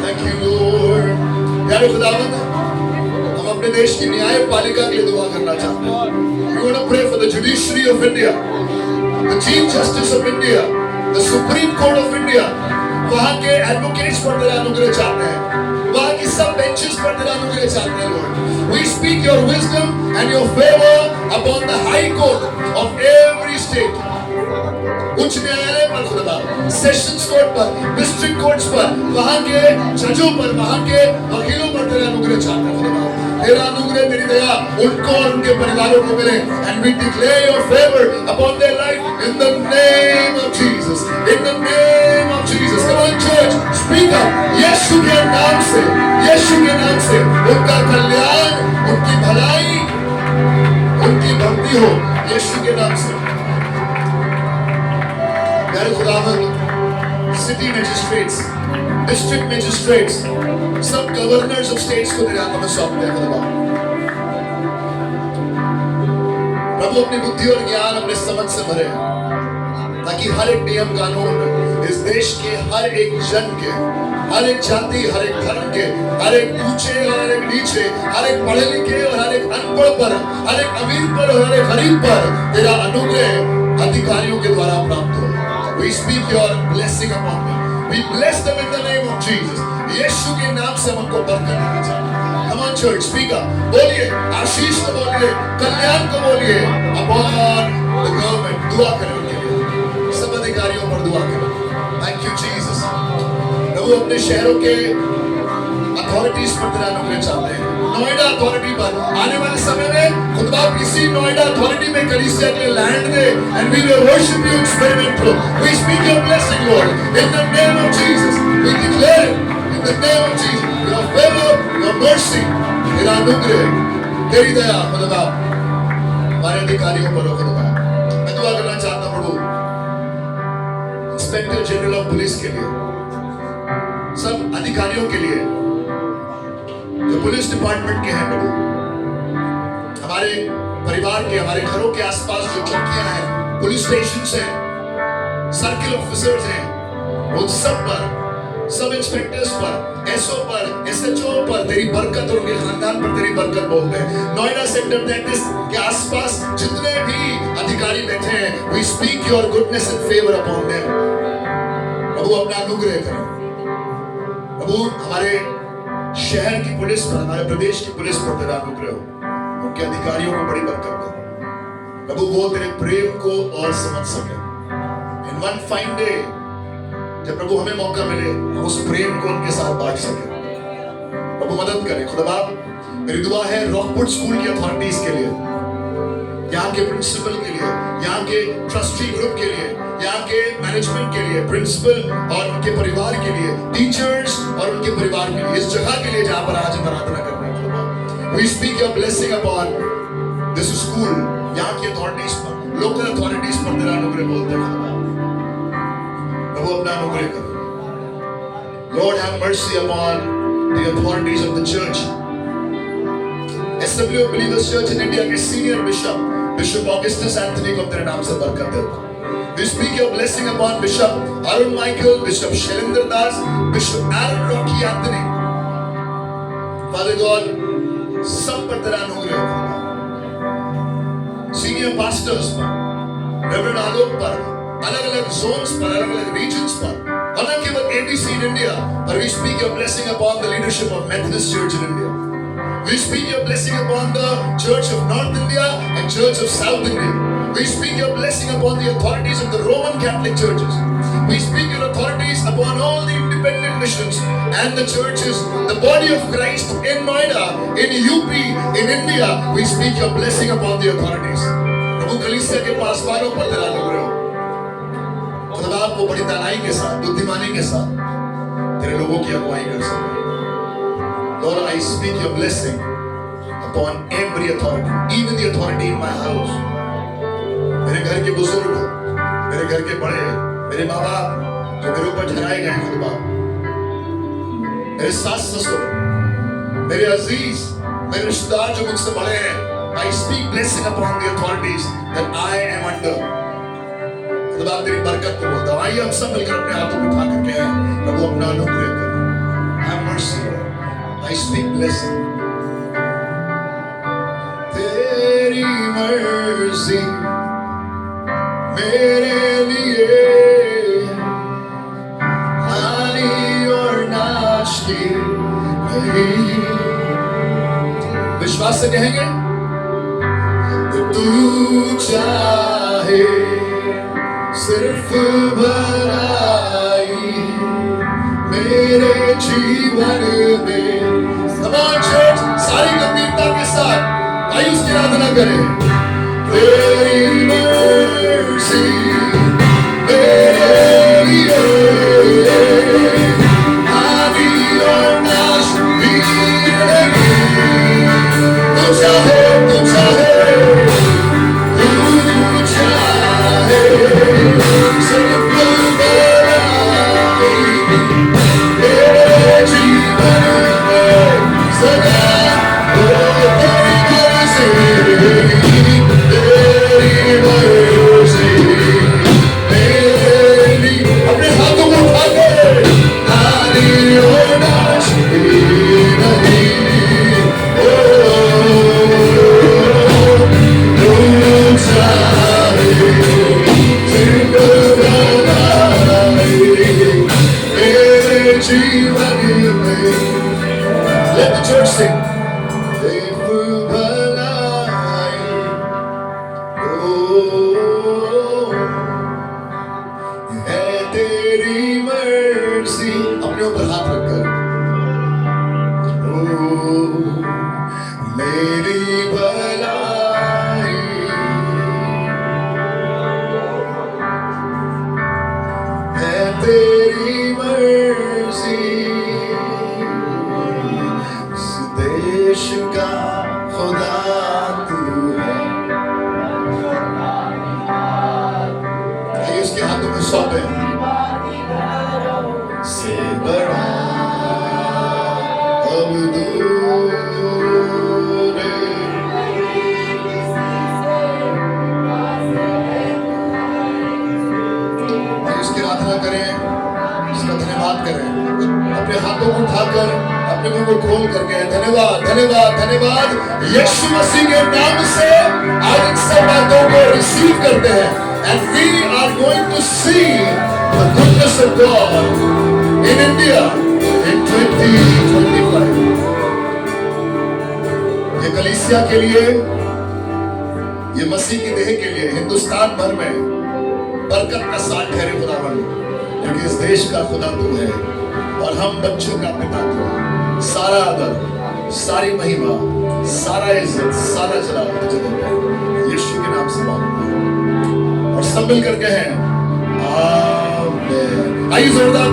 Thank you, Lord. प्यारे खुदावंद, हम अपने देश की न्यायपालिका के लिए दुआ करना चाहते हैं. We want to pray for the judiciary of India, the Chief Justice of India, the Supreme Court of India. वहाँ के एडवोकेट्स पर तेरा अनुग्रह चाहते हैं. वहाँ की सब बेंचेस पर तेरा अनुग्रह चाहते हैं. Lord, we speak your wisdom and your favor upon the High Court of every state. उच्च न्यायालय पर खुदा, सेशंस कोर्ट पर, डिस्ट्रिक्ट कोर्ट्स पर, वहाँ के जजों पर, वहाँ के वकीलों पर तेरा अनुग्रह चाहते हैं. खुदा तेरा अनुग्रह, तेरी दया उनको और उनके परिवारों को मिले. And we declare your favor upon their life in the name of Jesus. In the name of Jesus. Come on, church, speak up. यीशु के नाम से, यीशु के नाम से उनका कल्याण, उनकी भलाई, उनकी भक्ति हो यीशु के नाम से. प्यारे खुदावंद, सिटी मैजिस्ट्रेट्स, डिस्ट्रिक्ट मैजिस्ट्रेट्स, सब गवर्नर्स ऑफ स्टेट्स को तेरे हाथों में सौंपते हैं. खुदा प्रभु अपनी बुद्धि और ज्ञान, अपने समझ से भरे, ताकि हर एक नियम कानून इस देश के हर एक जन के, हर एक जाति, हर एक धर्म के, हर एक ऊंचे और हर एक नीचे, हर एक पढ़े लिखे और हर एक अनपढ़ पर, हर एक अमीर पर और हर एक गरीब पर तेरा अनुग्रह अधिकारियों के द्वारा प्राप्त हो. We speak your blessing upon them. We bless them in the name of Jesus. यीशु के नाम से हम उनको बरकत देना चाहते हैं। Come on church, speak up. बोलिए, आशीष को बोलिए, कल्याण को बोलिए, upon the government, दुआ करें उनके लिए, सब अधिकारियों पर दुआ करें। Thank you Jesus। प्रभु अपने शहरों के अथॉरिटीज पर तेरा अनुग्रह चाहते हैं। नोएडा अथॉरिटी पर आने वाले समय में खुद बाप किसी नोएडा अथॉरिटी में कलीसिया के लिए land they, and we will worship you experimentally। We speak your blessing Lord in the name of Jesus। We declare it in the name of Jesus। Your favor, your mercy, तेरा अनुग्रह, तेरी दया खुद बाप हमारे अधिकारियों पर हो खुद बाप। मैं दुआ करना चाहता हूँ प्रभु इंस्पेक्टर जनरल ऑफ पुलिस के लिए, सब अधिकारियों के लिए जो पुलिस डिपार्टमेंट के हैं प्रभु, हमारे परिवार के, हमारे घरों के आसपास जो चौकियां हैं, पुलिस स्टेशन हैं, सर्किल ऑफिसर्स हैं, उन सब पर, सब इंस्पेक्टर्स पर, एसओ पर, एसएचओ पर तेरी बरकत और उनके खानदान पर तेरी बरकत बोलते हैं। नोएडा सेक्टर 33 के आसपास जितने भी अधिकारी बैठे हैं, we speak your goodness and favor upon them। प्रभु अपना अनुग्रह करो प्रभु, हमारे शहर की पुलिस पर, हमारे प्रदेश की पुलिस पर तेरा अनुग्रह हो, उनके अधिकारियों को बड़ी बरकत दो प्रभु, वो तेरे प्रेम को और समझ सके। इन वन फाइन डे जब प्रभु हमें मौका मिले हम उस प्रेम को उनके साथ बांट सके, प्रभु मदद करें खुदा बाप। मेरी दुआ है रॉकवुड स्कूल की अथॉरिटीज के लिए, यहाँ के प्रिंसिपल के लिए, यहाँ के ट्रस्टी ग्रुप के लिए, यहाँ के मैनेजमेंट के लिए, प्रिंसिपल और उनके परिवार के लिए, टीचर्स और उनके परिवार के लिए, इस जगह के लिए जहाँ पर आज हम आराधना कर रहे हैं। We speak your blessing upon this school, यहाँ की अथॉरिटीज पर, लोकल अथॉरिटीज पर तेरा अनुग्रह बोलते हैं प्रभु, अपना अनुग्रह करो। Lord have mercy upon the authorities of the church। SW Believers Church in India के senior bishop bishop Augustus Anthony को तेरे नाम से बरकत देता हूं। We speak your blessing upon Bishop Arun Michael, Bishop Shailendra Das, Bishop Aaron Rocky Anthony। Father God, सब पर तेरा अनुग्रह हो। सीनियर पास्टर्स पर, रेवरेंड आलोक पर, अलग-अलग जोन्स पर, अलग-अलग रीजन्स पर, और न केवल ABC in India, but we speak your blessing upon the leadership of Methodist Church in India। We speak your blessing upon the Church of North India and Church of South India। We speak your blessing upon the authorities of the Roman Catholic churches। We speak your authorities upon all the independent missions and the churches, the body of Christ in Noida, in UP, in India। We speak your blessing upon the authorities। प्रभु कलीसिया के पासवानों पर तेरा अनुग्रह हो। खुदा आपको बड़ी दानाई के साथ, बुद्धिमानी के साथ तेरे लोगों की अगुवाई कर सके। Lord, I speak your blessing upon every authority, even the authority in my house। मेरे घर के बुजुर्ग, मेरे घर के बड़े, मेरे माँ बाप जो मेरे ऊपर ठहराए गए हैं खुदा, मेरे सास ससुर, मेरे अजीज, मेरे रिश्तेदार जो मुझसे बड़े हैं, I speak blessing upon the authorities that I am under। खुदा तेरी बरकत को बोलता हूँ। आइए हम सब मिलकर अपने हाथों को उठा करके हैं, प्रभु अपना अनुग्रह करो। Have mercy, I speak blessing। तेरी mercy मेरे लिए हानि और नाश की नहीं। विश्वास से कहेंगे, तू चाहे सिर्फ भलाई मेरे जीवन में। समाज सारी गंभीरता के साथ आइए उसकी आराधना करें। तेरी मर्जी मेरे लिए हानि और नाश भी नहीं। तू चाहे, तू चाहे, तू चाहे सिर्फ भलाई मेरे जीवन में सदा हो तेरी मर्जी। तेरी मर्जी Let the church sing. देखो भलाई, ओ, है तेरी मर्जी। अपने ऊपर हाथ रखकर, ओ, मेरी भलाई, है तेरी मर्जी। इस देश का खुदा तू है। आइए उसके हाथों में सौंपे। से बड़ा अब दूर है। आइए उसकी आराधना करें, उसका धन्यवाद करें। अपने हाथों को उठाकर, अपने मुंह को खोल करके धन्यवाद धन्यवाद धन्यवाद यीशु मसीह के नाम से आज इन सब बातों को रिसीव करते हैं। And we are going to see the goodness of God in India in 2025. ये कलीसिया के लिए, ये मसीह की देह के लिए हिंदुस्तान भर में बरकत का साथ ठहरे खुदावन, क्योंकि इस देश का खुदा तू है और हम बच्चों का पिता तू है। सारा आदर, सारी महिमा, सारा इज्जत, सारा जलाल तुझे देते हैं यीशु के नाम से मांगते हैं और सब मिल करके हैं आमीन। आइए जोरदार